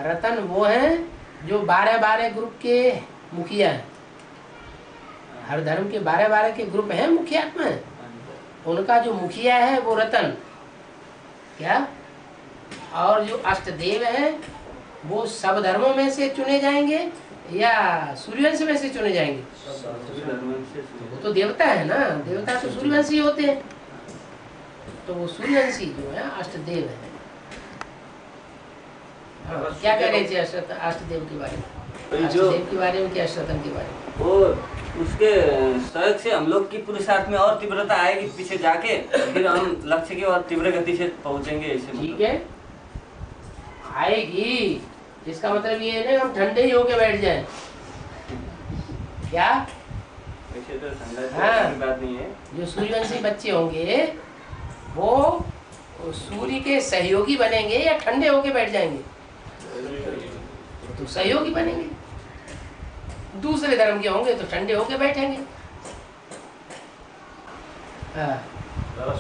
रतन वो है जो 12-12 ग्रुप के मुखिया हैं। हर धर्म के 12-12 के ग्रुप हैं मुखिया में, उनका जो मुखिया है वो रतन क्या। और जो अष्टदेव है वो सब धर्मों में से चुने जाएंगे या सूर्यवंश में से चुने जाएंगे? वो तो देवता है ना, देवता तो सूर्यवंशी होते हैं, तो वो सूर्यवंशी जो है अष्टदेव है। हाँ, क्या कह रहे थे अष्टदेव के बारे में? अष्टदेव के बारे में कि अष्टरत्न के बारे में?
वो उसके सहयोग से हम लोग की पुरुषार्थ में और तीव्रता आएगी पीछे जाके, फिर हम लक्ष्य की और तीव्र गति से पहुंचेंगे। ऐसे
ठीक है, आएगी। इसका मतलब ये नहीं हम ठंडे ही होके बैठ जाएं क्या?
वैसे तो ठंडा
हाँ,
बात नहीं है।
जो सूर्यवंशी बच्चे होंगे वो सूर्य के सहयोगी बनेंगे या ठंडे होके बैठ जाएंगे? तो सहयोगी बनेंगे। दूसरे धर्म के होंगे तो ठंडे होके बैठेंगे। हाँ।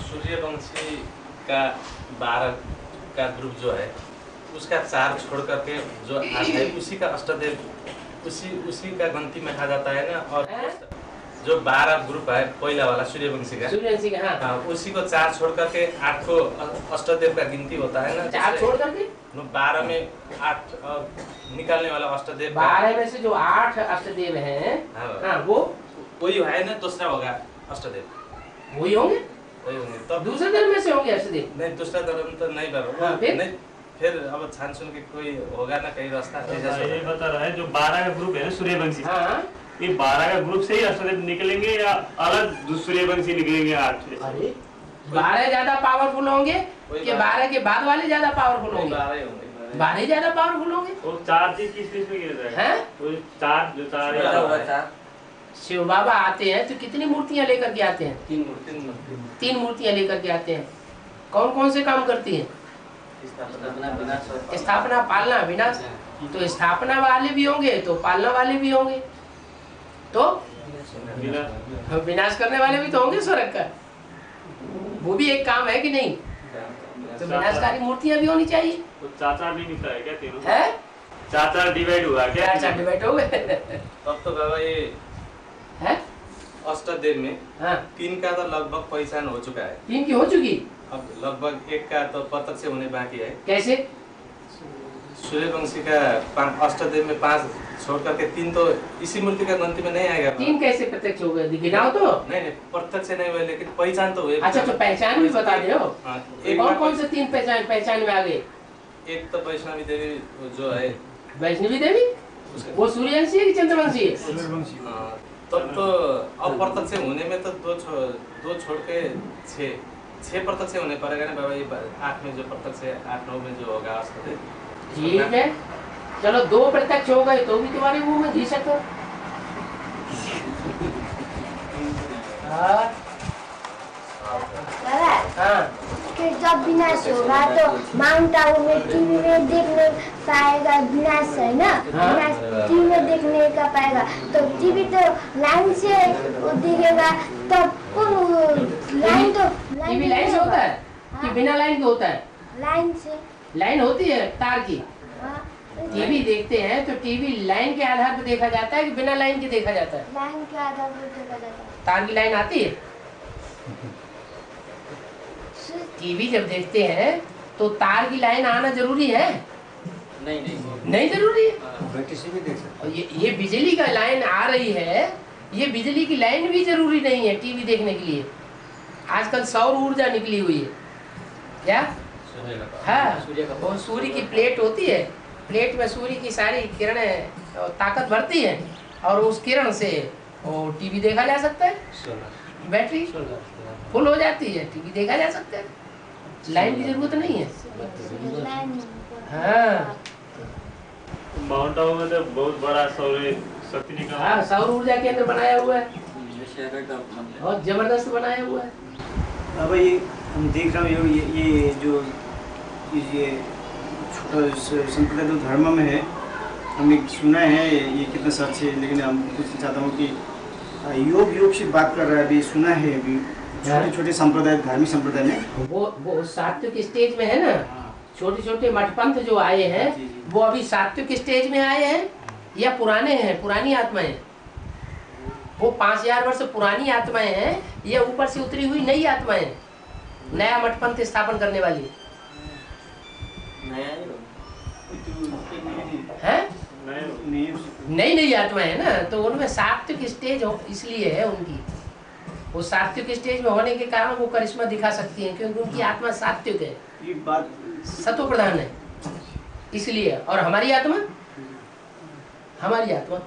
सूर्यवंशी का 12 का ग्रुप जो है उसका 4 छोड़ करके जो है उसी का अष्टदेव, उसी का गिनती में आ जाता है ना। और जो 12 ग्रुप है पहला वाला सूर्यवंशी का, हाँ, उसी को 4 छोड़ करके 8 को अष्टदेव का गिनती होता है ना।
4 छोड़ करके
12 में 8 निकालने वाला अष्टदेव,
12 में से जो 8 अष्टदेव हैं, हाँ, वो
वही है ना। दूसरा होगा अष्टदेव,
वही होंगे।
तब
दूसरे धर्म में से होंगे अष्टदेव?
नहीं, दूसरा धर्म तो नहीं बना। फिर अब छान सुन के कोई होगा ना कहीं रास्ता।
ये बता रहा है जो 12 का ग्रुप है ना सूर्यवंशी, ये 12 का ग्रुप से ही अष्टदेव निकलेंगे या अलग सूर्यवंशी निकलेंगे 8?
अरे 12 ज्यादा पावरफुल होंगे कि 12 के बाद वाले ज्यादा पावरफुल होंगे? 12 ज्यादा पावरफुल होंगे।
वो 4 चीज किस में गिर रहा है? वो 4 जो 4
शिव बाबा आते हैं तो कितनी मूर्तियां लेकर के आते हैं?
3
मूर्तियां लेकर के आते हैं। कौन कौन से काम करती हैं? स्थापना, पालना, विनाश। तो स्थापना वाले भी होंगे तो पालना वाले भी होंगे, तो विनाश करने वाले भी तो होंगे स्वर्ग का। वो भी एक काम है कि नहीं? तो विनाशकारी मूर्तियां भी होनी चाहिए।
तो 4 नहीं निकला है क्या? तीनों
है
4 डिवाइड हुआ क्या?
4 डिवाइड हो गए।
तब तो बाबा ये
है
अष्टदेव में,
हाँ,
3 का तो लगभग पहचान हो चुका है।
3 की हो चुकी,
अब लगभग 1 का तो प्रत्यक्ष होने बाकी है।
कैसे?
सूर्यवंशी का अष्टदेव में 5 छोड़ करके 3 तो इसी मूर्ति का गिनती में नहीं आएगा।
3 कैसे प्रत्यक्ष हो गए? गिनाओ तो।
नहीं, प्रत्यक्ष नहीं हुए लेकिन पहचान तो हुए।
अच्छा, तो पहचान भी बता दे हो। कौन कौन से 3 पहचान में आ गए?
एक तो वैष्णवी देवी जो है।
वैष्णवी देवी वो सूर्यवंशी है कि चंद्रवंशी है?
तब तो अप्रत्यक्ष होने में तो 2 छोड़ के 6 प्रत्यक्ष होने पड़ेगा ना बाबा। ये 8 में जो प्रत्यक्ष है, 8-9 में जो होगा अष्टदेव।
ठीक है, चलो 2 प्रत्यक्ष हो गए तो भी तुम्हारे मुंह में घी सकते हो।
फिर जब विनाश होगा तो माउंट आबू में टीवी में देखने पाएगा विनाश, है ना? विनाश टीवी में देखने का पाएगा तो टीवी तो लाइन से दिखेगा। तब कौन लाइन? तो
टीवी लाइन से होता है कि बिना लाइन के होता है?
लाइन से।
लाइन होती है तार की। टीवी देखते हैं तो टीवी लाइन के आधार पर देखा जाता है कि बिना लाइन के देखा जाता है?
लाइन के आधार पर देखा जाता है।
तार की लाइन आती है? टीवी जब देखते हैं तो तार की लाइन आना जरूरी है? नहीं जरूरी है। ये बिजली का लाइन आ रही है, ये बिजली की लाइन भी जरूरी नहीं है टीवी देखने के लिए। आजकल सौर ऊर्जा निकली हुई है क्या? हाँ, वो सूर्य की प्लेट होती है, प्लेट में सूर्य की सारी किरणें ताकत भरती है और उस किरण से वो टीवी देखा जा सकता है। बैटरी फुल हो जाती है, टीवी देखा जा सकता है। लाइन की जरूरत नहीं है। हाँ,
माउंट आबू में तो बहुत बड़ा सौर शक्ति निकला।
हाँ, सौर ऊर्जा केंद्र बनाया हुआ है, बहुत जबरदस्त बनाया हुआ है।
अब ये हम देख रहे हो ये जो ये छोटा संप्रदाय जो धर्म में है, हमने सुना है ये कितना सच है, लेकिन हम पूछना चाहता हूँ कि योग से बात कर रहा है, अभी सुना है अभी छोटे छोटे संप्रदाय, धार्मिक संप्रदाय में
वो सात्विक स्टेज में है ना। छोटे छोटे मठपंथ जो आए हैं वो अभी सात्विक स्टेज में आए हैं या पुराने हैं, पुरानी आत्माएं? वो 5000 वर्ष पुरानी आत्माएं हैं या ऊपर से उतरी हुई नई आत्माएं, नया मठपंथ स्थापन करने वाली है? नई नई आत्माएं है ना, तो उनमें सात्विक स्टेज इसलिए है उनकी। वो सात्विक स्टेज में होने के कारण वो करिश्मा दिखा सकती है, क्योंकि उनकी आत्मा सात्विक है, सत्व प्रधान है इसलिए। और हमारी आत्मा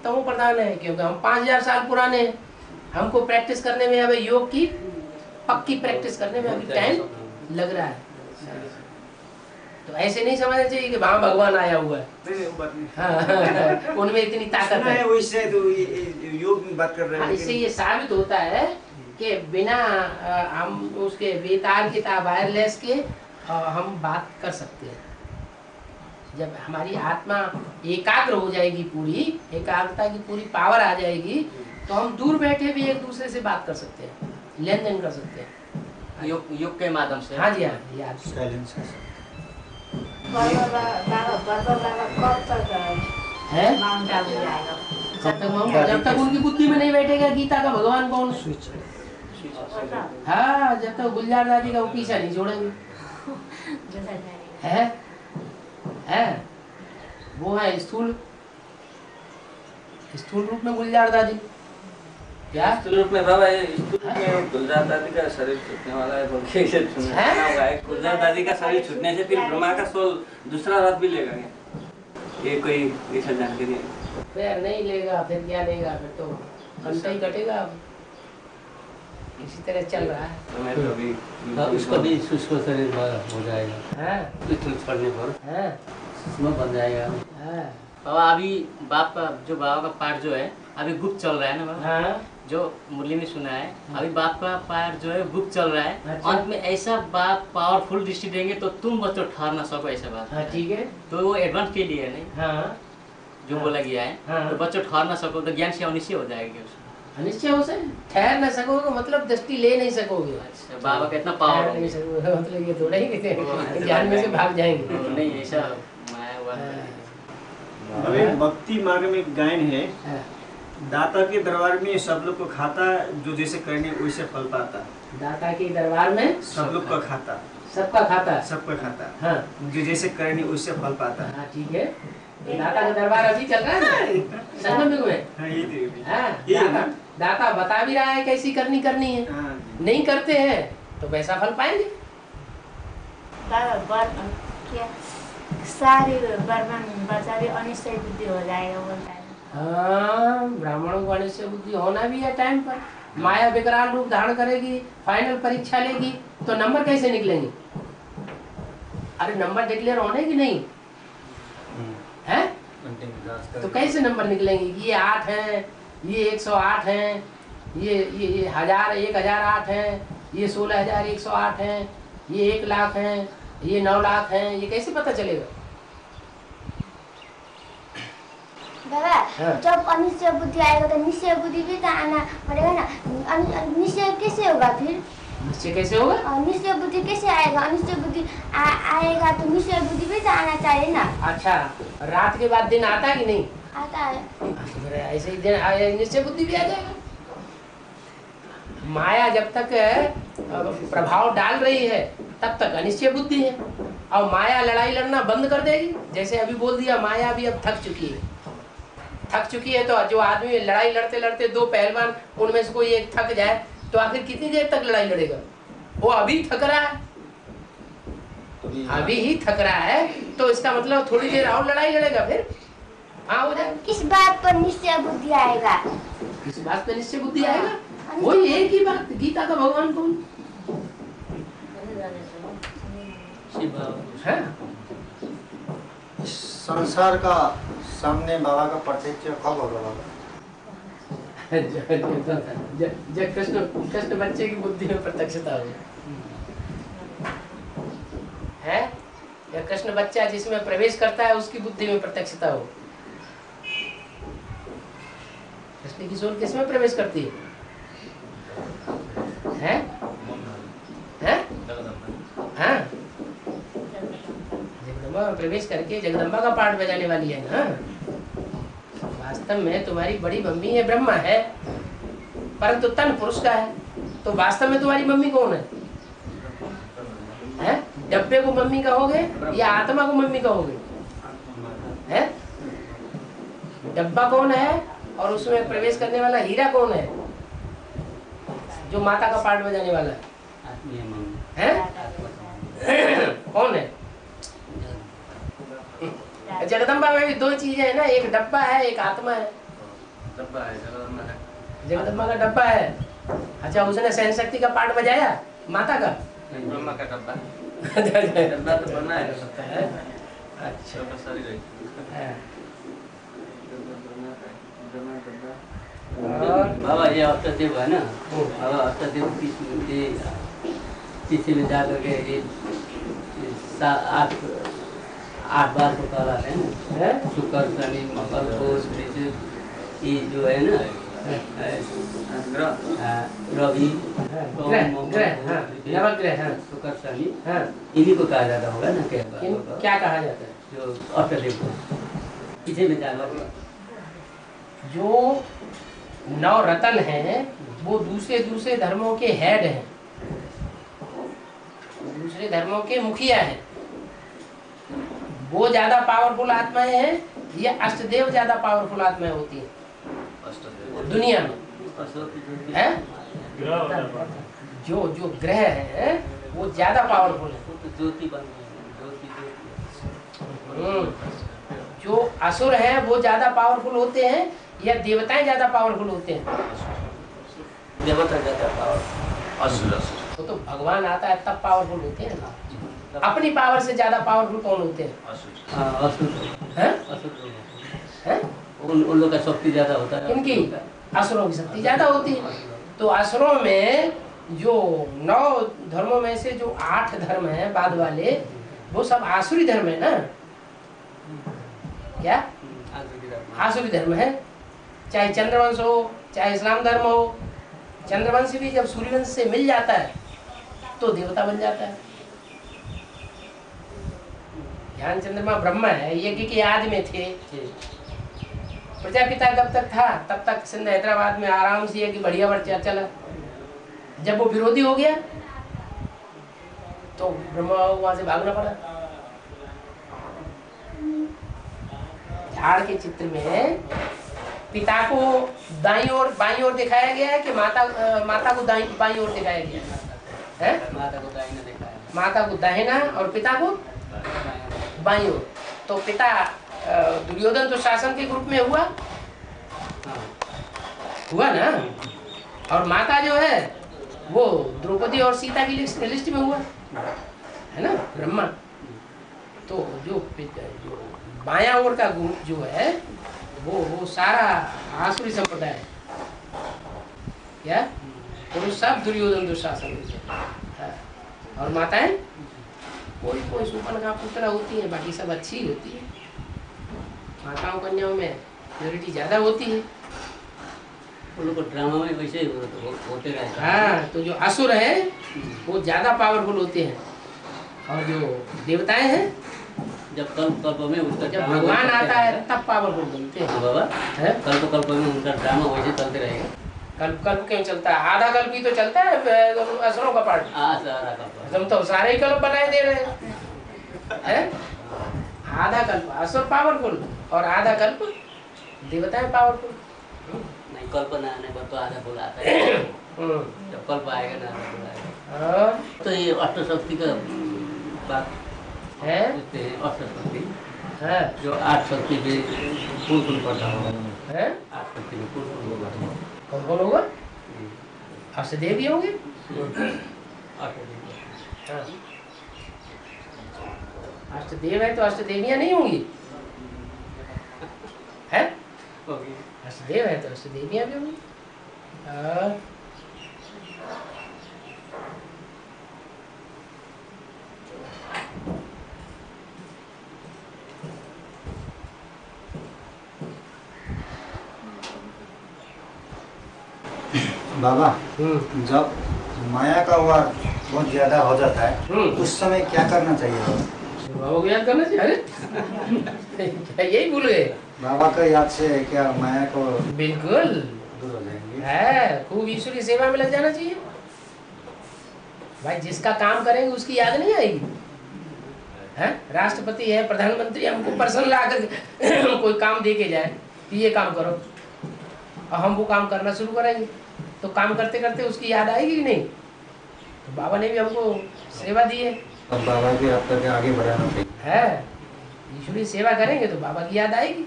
तमो प्रधान है, क्योंकि हम 5000 साल पुराने हैं। हमको प्रैक्टिस करने में, अभी योग की पक्की प्रैक्टिस करने में अभी टाइम लग रहा है। तो ऐसे नहीं समझना चाहिए कि वहाँ भगवान आया हुआ है। उनमें इतनी ताकत है।
वैसे तो योग में बात कर रहे हैं।
इससे ये साबित होता है कि बिना हम उसके बेतार की वायरलेस के हम बात कर सकते हैं। जब हमारी आत्मा एकाग्र हो जाएगी, पूरी एकाग्रता की पूरी पावर आ जाएगी, तो हम दूर बैठे भी एक दूसरे से बात कर सकते हैं, लेन देन कर सकते हैं
योग के माध्यम से।
हाँ जी, हाँ यार। जब तक उनकी बुद्धि में नहीं बैठेगा गीता का भगवान कौन। हाँ, जब तक गुलजार दादी का वो पीछा नहीं छोड़ेंगे। है वो है स्थूल रूप में गुलजार दादी। क्या
स्थूल रूप में बाबा, स्थूल रूप में गुलजार दादी का शरीर छूटने वाला है, तो कैसे सुना है? गुलजार दादी का शरीर छूटने से फिर ब्रह्मा का सोल दूसरा रात भी लेगा क्या? ये कोई ऐसा जानकारी है?
फिर नहीं लेगा, फिर क्या लेगा? फिर तो घंटा ही कटेगा। इसी तरह चल रहा है।
तो मैं तो अभी
उसका भी उसको शरीर हो जाएगा, छोड़ने पर बन जाएगा।
बाबा अभी बाप का जो बाबा का पार्ट जो है अभी गुप्त चल रहा है ना बाबा। जो मुरली में सुना है, अभी बाप का पार्ट जो है गुप्त चल रहा है। अंत में ऐसा बाप पावरफुल दृष्टि देंगे तो तुम बच्चों ठहर ना सको, ऐसा बात।
ठीक है,
तो वो एडवांस के लिए नहीं जो बोला गया है। तो बच्चों ठहर ना सको तो ज्ञान से अनिश्चय हो जाएगी।
अनिश्चय हो से ठहर ना सकोगे मतलब दृष्टि ले नहीं सकोगे।
अच्छा, बाबा का इतना पावर
नहीं सकोगे मतलब ये थोड़ा ही ज्ञान में से भाग जाएंगे।
नहीं, ऐसा माया हुआ।
अभी भक्ति मार्ग में गायन है, दाता के दरबार में सब लोग को खाता, जो जैसे करने वैसे फल पाता।
दाता के दरबार में
सब लोग का खाता,
सबका खाता,
सबका खाता।
हाँ,
जो जैसे करने वैसे फल पाता।
हाँ ठीक है, दाता का दरबार अभी चल रहा है ना संगम युग में। हाँ, दाता बता भी रहा है कैसी करनी है। नहीं करते हैं तो वैसा फल पाएंगे।
सारी बच्चा भी अनिश्चय बुद्धि हो जाएगा बोलता है।
हाँ, ब्राह्मणों को अनिश्चय बुद्धि होना भी है टाइम पर। माया विकराल रूप धारण करेगी, फाइनल परीक्षा लेगी, तो नंबर कैसे निकलेंगे? अरे नंबर डिक्लेयर होने की नहीं है, तो कैसे नंबर निकलेंगे कि ये 8 है, ये 108 है, ये 1008 है, ये 16108 है, ये 1 लाख है, ये 9 लाख है, ये कैसे पता चलेगा?
दादा, जब अनिश्चय बुद्धि आएगा तो निश्चय बुद्धि भी तो आना पड़ेगा ना। निश्चय कैसे होगा फिर?
निश्चय कैसे होगा?
निश्चय बुद्धि कैसे आएगा? अनिश्चय बुद्धि आएगा तो निश्चय बुद्धि भी तो आना चाहिए ना।
अच्छा, रात के बाद दिन आता है कि नहीं?
आता है।
ऐसे ही दिन निश्चय बुद्धि भी आ जाएगा। माया जब तक प्रभाव डाल रही है तब तक अनिश्चय बुद्धि है, और माया लड़ाई लड़ना बंद कर देगी। जैसे अभी बोल दिया, माया भी अब थक चुकी है, तो जो आदमी लड़ाई लड़ते लड़ते 2 पहलवान उनमें से कोई एक थक जाए तो आखिर कितनी देर तक लड़ाई लड़ेगा? वो अभी थक रहा है, अभी ही थक रहा है, तो इसका मतलब थोड़ी देर और लड़ाई लड़ेगा, फिर हाँ हो जाएगा।
किस बात पर निश्चय बुद्धि आएगा?
किस बात पर निश्चय बुद्धि आएगा? वही एक ही बात, गीता का भगवान कौन है?
संसार का सामने बाबा का प्रत्यक्ष कब होगा?
जब कृष्ण बच्चे की बुद्धि में प्रत्यक्षता हो है, या कृष्ण बच्चा जिसमें प्रवेश करता है उसकी बुद्धि में प्रत्यक्षता हो। कृष्ण की सोल किसमें प्रवेश करती है? प्रवेश करके जगदम्बा का पाठ बजाने वाली है ना। वास्तव में तुम्हारी बड़ी मम्मी है ब्रह्मा है, परंतु तन पुरुष का है। तो वास्तव में तुम्हारी मम्मी कौन है? डब्बे को मम्मी कहोगे या आत्मा को मम्मी कहोगे? है डब्बा कौन है और उसमें प्रवेश करने वाला हीरा कौन है? जो माता का पाठ बजाने वाला है कौन है? जगदम्बा में भी दो चीजें है ना, एक डब्बा है एक आत्मा है।
डब्बा है
जगदम्बा का डब्बा है। अच्छा, उसने सहन शक्ति का पाठ बजाया माता का?
ब्रह्मा का डब्बा
डब्बा तो बना है।
अच्छा
बाबा ये अष्टदेव है ना, बाबा अष्टदेव पीछे में जा करके 8 बार को कहलाते हैं ना, शुक्र शनि मंगल बुध ये जो है ना रवि शुक्र शनि इन्हीं को कहा जाता होगा ना।
क्या कहा जाता है?
जो अष्टदेव को पीछे में जाना,
जो 9 रतन हैं वो दूसरे धर्मों के हेड हैं, दूसरे धर्मों के मुखिया हैं। वो ज्यादा पावरफुल आत्माएं हैं या अष्टदेव ज्यादा पावरफुल आत्माएं होती हैं दुनिया में? है जो ग्रह हैं वो ज्यादा पावरफुल है। जो असुर हैं वो ज्यादा पावरफुल होते हैं या देवताएं ज्यादा पावरफुल होते हैं?
देवता ज्यादा पावरफुल।
तो भगवान आता है तब पावरफुल होते हैं ना। अपनी पावर से ज्यादा पावरफुल कौन होते हैं?
उन लोग का शक्ति ज्यादा होता है।
इनकी असुरों की शक्ति ज्यादा होती है। तो असुरों में जो 9 धर्मों में से जो 8 धर्म हैं बाद वाले, वो सब आसुरी धर्म है ना। क्या आसुरी धर्म है? चाहे चंद्रवंश हो चाहे इस्लाम धर्म हो। चंद्रवंश भी जब सूर्यवंश से मिल जाता है तो देवता बन जाता है। ध्यान चंद्रमा ब्रह्मा है, यज्ञ के आदि में थे। प्रजापिता जब तक था तब तक सिंध हैदराबाद में आराम से यज्ञ बढ़िया बढ़ चला। जब वो विरोधी हो गया तो ब्रह्मा वहां से भागना पड़ा। झाड़ के चित्र में पिता को दाईं ओर बाईं ओर दिखाया गया है कि माता को बाईं ओर दिखाया गया है? माता को दाहिना और पिता को बाईं ओर। तो पिता दुर्योधन तो शासन के ग्रुप में हुआ ना, और माता जो है वो द्रौपदी और सीता की लिस्ट में हुआ है ना, ब्रह्मा। तो जो बायां ओर का जो है वो सारा आसुरी संप्रदाय है। क्या वो सब दुर्योधन दुशासन है। और माताएं कोई सुपर्ण पुत्र होती है, बाकी सब अच्छी होती है। माताओं कन्याओं में प्योरिटी ज्यादा होती है।
उन लोग ड्रामा में वैसे ही होते रहते हैं।
हाँ, तो जो असुर है वो ज्यादा पावरफुल होते हैं, और जो देवताएं हैं
जब कल्प में उसका
जब भगवान आता है तब पावरफुल बनते हैं।
बाबा है कल्प में उनका ड्रामा वैसे चलते रहेगा।
कल्प क्यों चलता है? आधा कल्प ही तो चलता है असुरों का पार्ट। हम तो सारे ही कल्प बनाए दे रहे हैं। आधा कल्प असुर पावरफुल और आधा कल्प देवताएं पावरफुल।
नहीं, कल्पना आने पर तो आधा फुल आता है। जब कल्प आएगा ना आधा फुल आएगा। तो ये अष्टशक्ति का बात
है।
अष्टशक्ति
है
जो 8 शक्ति पे फुल पड़ता होगा
है।
8 शक्ति में फुल होगा।
कौन होगा? अष्टदेव ही होंगे। अष्टदेव है तो अष्टदेवियां नहीं होंगी? है अष्टदेव है तो अष्टदेवियां भी होंगी।
बाबा, जब माया का वार बहुत ज्यादा हो जाता है उस समय क्या करना चाहिए बाबा?
बाबा को याद करना चाहिए। अरे क्या यही भूल गए?
बाबा का याद से क्या माया को
बिल्कुल
दूर हो जाएंगे।
है, खूब ईश्वरी सेवा में लग जाना चाहिए भाई। जिसका काम करेंगे उसकी याद नहीं आएगी। है राष्ट्रपति है, प्रधानमंत्री हमको पर्सन ला कर कोई काम दे के जाए कि ये काम करो, और हम वो काम करना शुरू करेंगे, तो काम करते करते उसकी याद आएगी कि नहीं? तो बाबा ने भी हमको सेवा दी है।
अब बाबा की याद करके आगे बढ़ाना चाहिए।
है, ईश्वरी सेवा करेंगे तो बाबा की याद आएगी।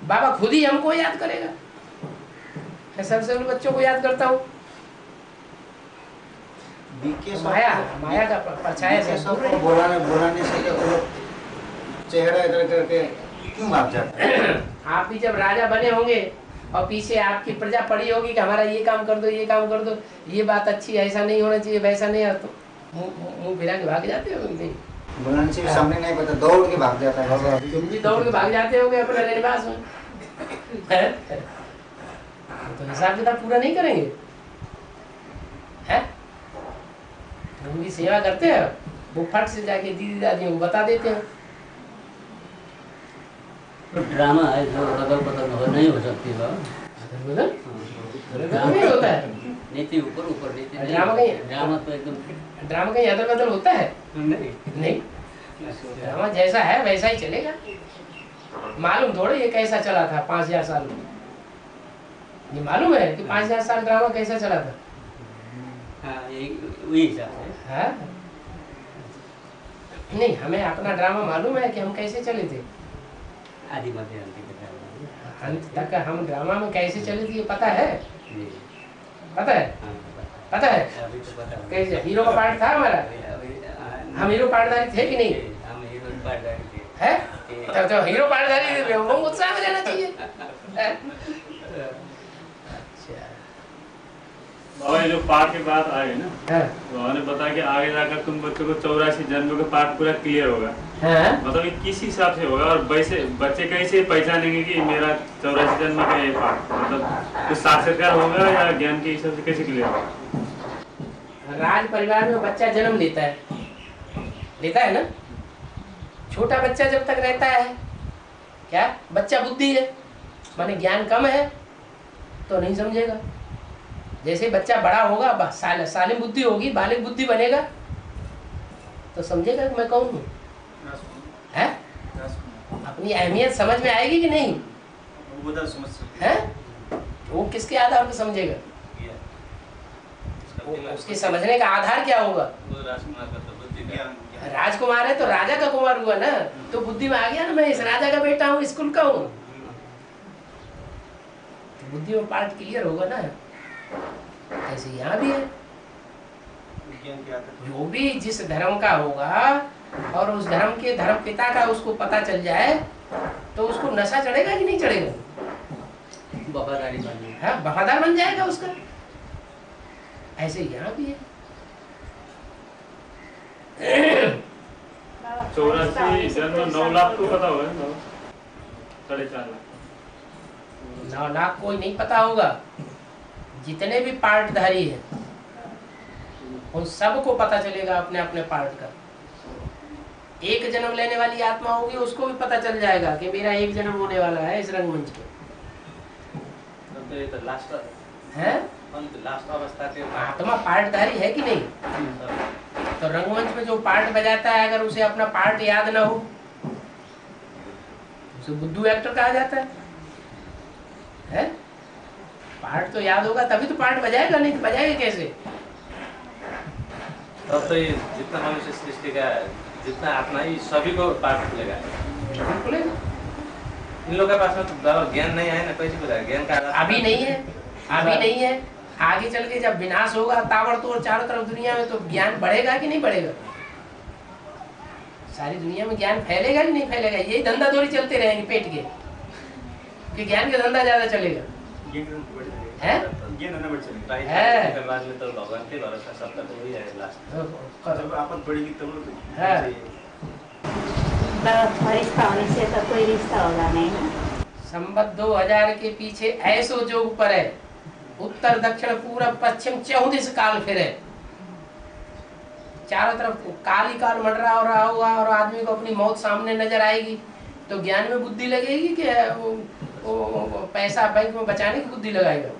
बाबा खुद ही हमको याद करेगा। मैं सबसे पहले बच्चों को याद करता हूँ। माया का परछाया से
सबको बुलाने से तो लोग चेहरा इधर करके क्यों भाग जाते हैं?
आप भी जब राजा बने होंगे और पीछे आपकी प्रजा पड़ी होगी कि हमारा ये काम कर दो, ये काम कर दो, ये बात अच्छी, ऐसा नहीं होना चाहिए, वैसा नहीं, तो मुंह फिरा के भाग जाते हो नहीं?
बुलाने से सामने नहीं पता, दौड़ के भाग जाता है।
तुम भी दौड़ के भाग जाते होगे अपने रहनिवास में। तो हिसाब किताब पूरा नहीं करेंगे है? उनकी सेवा करते हैं, वो फट से जाके दीदी दादी को बता देते हैं।
तो ड्रामा है जो अदल बदल हो नहीं हो सकती है।
ड्रामा नहीं होता है,
नीति ऊपर ऊपर नीति।
ड्रामा कहीं,
ड्रामा तो एकदम,
ड्रामा कहीं अदल बदल होता है? नहीं, ड्रामा जैसा है वैसा ही चलेगा। मालूम थोड़े ये कैसा चला था 5000 साल में? ये मालूम है कि 5000 साल ड्रामा कैसा चला था?
हाँ, वही हिसाब से
है? नहीं, हमें अपना ड्रामा मालूम है कि हम कैसे चले थे।
आदि मध्य
अंत तक हम ड्रामा में कैसे चले थे ये पता है? पता है? पता है? कैसे हीरो का पार्ट था हमारा? हम हीरो पार्टधारी थे कि नहीं?
हम हीरो पार्टधारी थे।
है? तो हीरो पार्टधारी थे, वो उत्साह में रहना चाहिए।
बाबा जो पाठ की बात आ गई ना, तो उन्होंने बताया कि आगे जाकर तुम बच्चों को 84 जन्मों का पाठ पूरा क्लियर होगा। मतलब किस हिसाब से होगा, और वैसे बच्चे कैसे पहचानेंगे कि मेरा 84 जन्म का ये पाठ, मतलब कुछ साक्षात्कार होगा या ज्ञान के हिसाब से कैसे क्लियर होगा?
राज परिवार में बच्चा जन्म लेता है ना। छोटा बच्चा जब तक रहता है, क्या बच्चा बुद्धि है, माने ज्ञान कम है तो नहीं समझेगा। जैसे बच्चा बड़ा होगा, सालिम बुद्धि होगी, बालिग बुद्धि बनेगा, तो समझेगा कि मैं कौन हूँ। है? अपनी अहमियत समझ में आएगी कि नहीं? है? वो किसके आधार पर समझेगा? उसके समझने का आधार क्या होगा? राजकुमार है तो राजा का कुमार हुआ ना, तो बुद्धि में आ गया ना, मैं इस राजा का बेटा हूँ, स्कूल का हूँ। बुद्धि में पार्ट क्लियर होगा ना। ऐसे यहाँ भी है, जो भी जिस धर्म का होगा और उस धर्म के धर्म पिता का उसको पता चल जाए तो उसको नशा चढ़ेगा कि नहीं चढ़ेगा?
वफादारी बन जाएगा।
हाँ, वफादार बन जाएगा उसका। ऐसे यहाँ भी है।
84 जन्म 9 लाख को पता होगा, 4.5 लाख।
9 लाख कोई नहीं पता होगा। जितने भी पार्टधारी हैं उन सबको पता चलेगा अपने अपने पार्ट का। एक जन्म लेने वाली आत्मा होगी, उसको भी पता चल जाएगा कि मेरा एक जन्म होने वाला है इस रंगमंच पे।
तो ये तो लास्ट
है,
लास्ट अवस्था के
आत्मा पार्टधारी है कि नहीं? तो रंगमंच में जो पार्ट बजाता है, अगर उसे अपना पार्ट याद ना हो, उसे बुद्धू एक्टर कहा जाता है? पार्ट तो याद होगा तभी तो पार्ट बजाएगा, नहीं तो बजाएगा कैसे?
तब तो ये जितना मनुष्य सृष्टि का जितना आत्मा है सभी को पार्ट खुलेगा। इन लोगों के पास में तो ज्ञान नहीं है ना, कैसे खुलेगा ज्ञान का?
अभी नहीं है, अभी नहीं है। आगे चल के जब विनाश होगा ताबड़तोड़ चारों तरफ दुनिया में, तो ज्ञान बढ़ेगा कि नहीं बढ़ेगा? सारी दुनिया में ज्ञान फैलेगा कि नहीं फैलेगा? यही धंधा दौड़ी चलते रहेंगे पेट के, कि ज्ञान का धंधा ज्यादा चलेगा। है?
बाद में तो भगवान के भरोसा सबका तो वही है लास्ट।
जब आफत बढ़ेगी तब
फरिश्ता होने से तो कोई रिश्ता होगा नहीं ना।
संबत 2000 के पीछे ऐसो जोग पर है, उत्तर दक्षिण पूरब पश्चिम 14 काल फिरे। चारों तरफ काल ही काल मंडरा हो रहा होगा और आदमी को अपनी मौत सामने नजर आएगी, तो ज्ञान में बुद्धि लगेगी कि वो पैसा बैंक में बचाने की बुद्धि लगाएगा?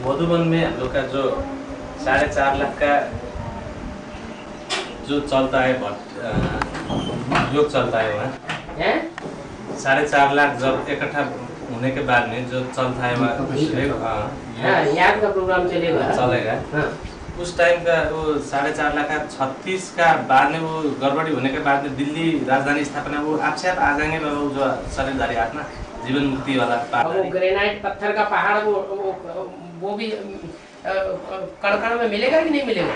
मधुबन में हम लोग का जो 4.5 लाख का जो चलता है योग चलता है वहाँ 4.5 लाख जब इकट्ठा होने के बाद में जो चलता है वहाँ
याद का प्रोग्राम
चलेगा। उस टाइम का वो 4.5 लाख का 36 का बाद में वो गड़बड़ी होने के बाद में दिल्ली राजधानी स्थापना वो आपसे आप आ जाएंगे वो जो शरीरधारी आत्मा जीवन मुक्ति वाला
वो ग्रेनाइट पत्थर का पहाड़ वो भी कण में मिलेगा कि नहीं मिलेगा?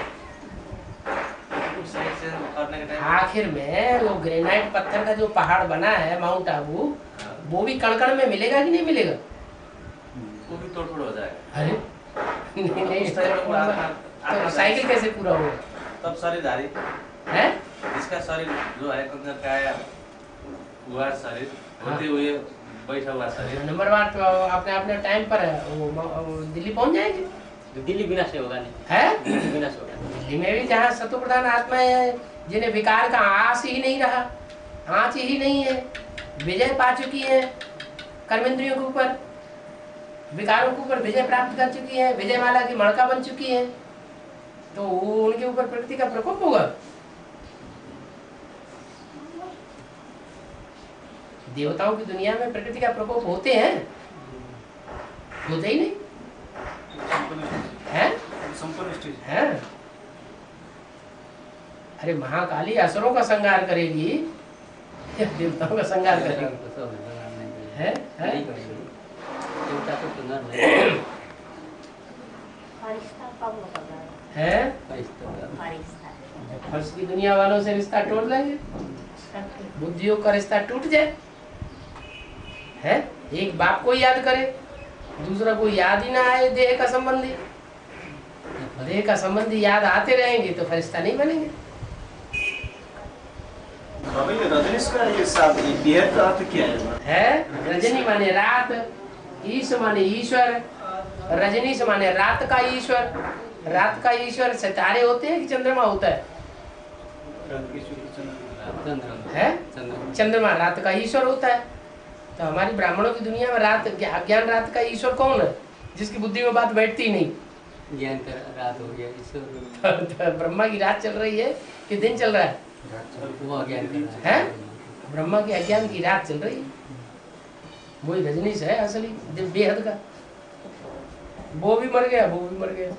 आखिर में वो ग्रेनाइट पत्थर का जो पहाड़ बना है माउंट आबू, वो भी कण में मिलेगा कि नहीं मिलेगा?
वो भी तोड़ हो जाएगा।
अरे नहीं तो साइकिल कैसे पूरा होगा?
तब शरीरधारी
है
इसका शरीर जो है अंदर का हुआ शरीर होते हुए बैठा हुआ शरीर।
नंबर 1 तो अपने अपने टाइम पर वो दिल्ली पहुंच जाएंगे।
दिल्ली बिना से होगा नहीं
है?
दिल्ली बिना से होगा।
दिल्ली में भी जहाँ सत्व प्रधान आत्मा है, जिन्हें विकार का आस ही नहीं रहा, आँच ही नहीं है, विजय पा चुकी है कर्मेंद्रियों के ऊपर, विकारों के ऊपर विजय प्राप्त कर चुकी है, विजय माला की मणका बन चुकी है, तो उनके ऊपर प्रकृति का प्रकोप होगा? देवताओं की दुनिया में प्रकृति का प्रकोप होते हैं? होते ही नहीं है? अरे महाकाली असुरों का संहार करेगी या देवताओं का संहार करेगी? है? फर्श की दुनिया वालों से रिश्ता तोड़ लेंगे, बुद्धियों का रिश्ता टूट जाए। है? एक बाप को याद करे, दूसरा को याद ही ना आए। देह का संबंधी, देह का संबंधी याद आते रहेंगे तो फरिश्ता नहीं बनेंगे।
रजनीश का ये साथ बेहद का अर्थ क्या
है? रजनी माने रात, ईश माने ईश्वर, रजनीश माने रात का ईश्वर। रात का ईश्वर सितारे होते हैं कि चंद्रमा होता है? चंद्रमा रात का ईश्वर होता है। तो हमारी ब्राह्मणों की दुनिया में रात अज्ञान रात का ईश्वर कौन है? जिसकी बुद्धि में बात बैठती ही नहीं।
ज्ञान का रात हो गया ईश्वर।
तो ब्रह्मा की रात चल रही है कि दिन चल रहा है?
वो अज्ञान
है, ब्रह्मा की अज्ञान की रात चल रही है। वही रजनीश है असली बेहद का। वो भी मर गया, वो भी मर गया,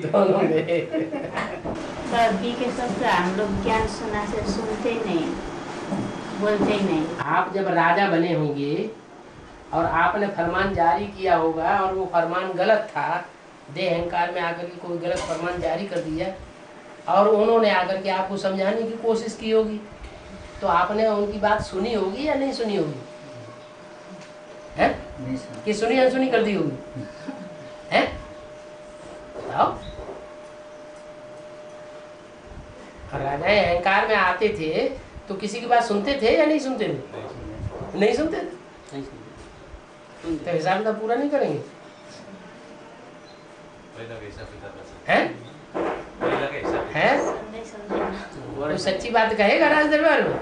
दोनों गए।
सभी के सब हम लोग ज्ञान सुना से सुनते नहीं, बोलते नहीं।
आप जब राजा बने होंगे और आपने फरमान जारी किया होगा और वो फरमान गलत था, देह अहंकार में आकर के कोई गलत फरमान जारी कर दिया और उन्होंने आकर के आपको समझाने की कोशिश की होगी, तो आपने उनकी बात सुनी होगी या नहीं सुनी होगी? है कि सुनी अनसुनी कर दी होगी? है बताओ। राजाएं अहंकार में आते थे तो किसी की बात सुनते थे या नहीं सुनते थे? नहीं सुनते थे। तो हिसाब किताब पूरा नहीं करेंगे? है? तो सच्ची बात कहेगा राज दरबार में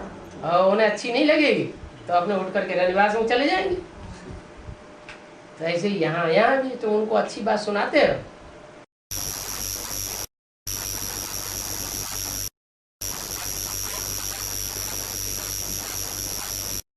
और उन्हें अच्छी नहीं लगेगी तो अपने उठ करके रनिवास में चले जाएंगे। तो ऐसे यहाँ भी तो उनको अच्छी बात सुनाते हैं।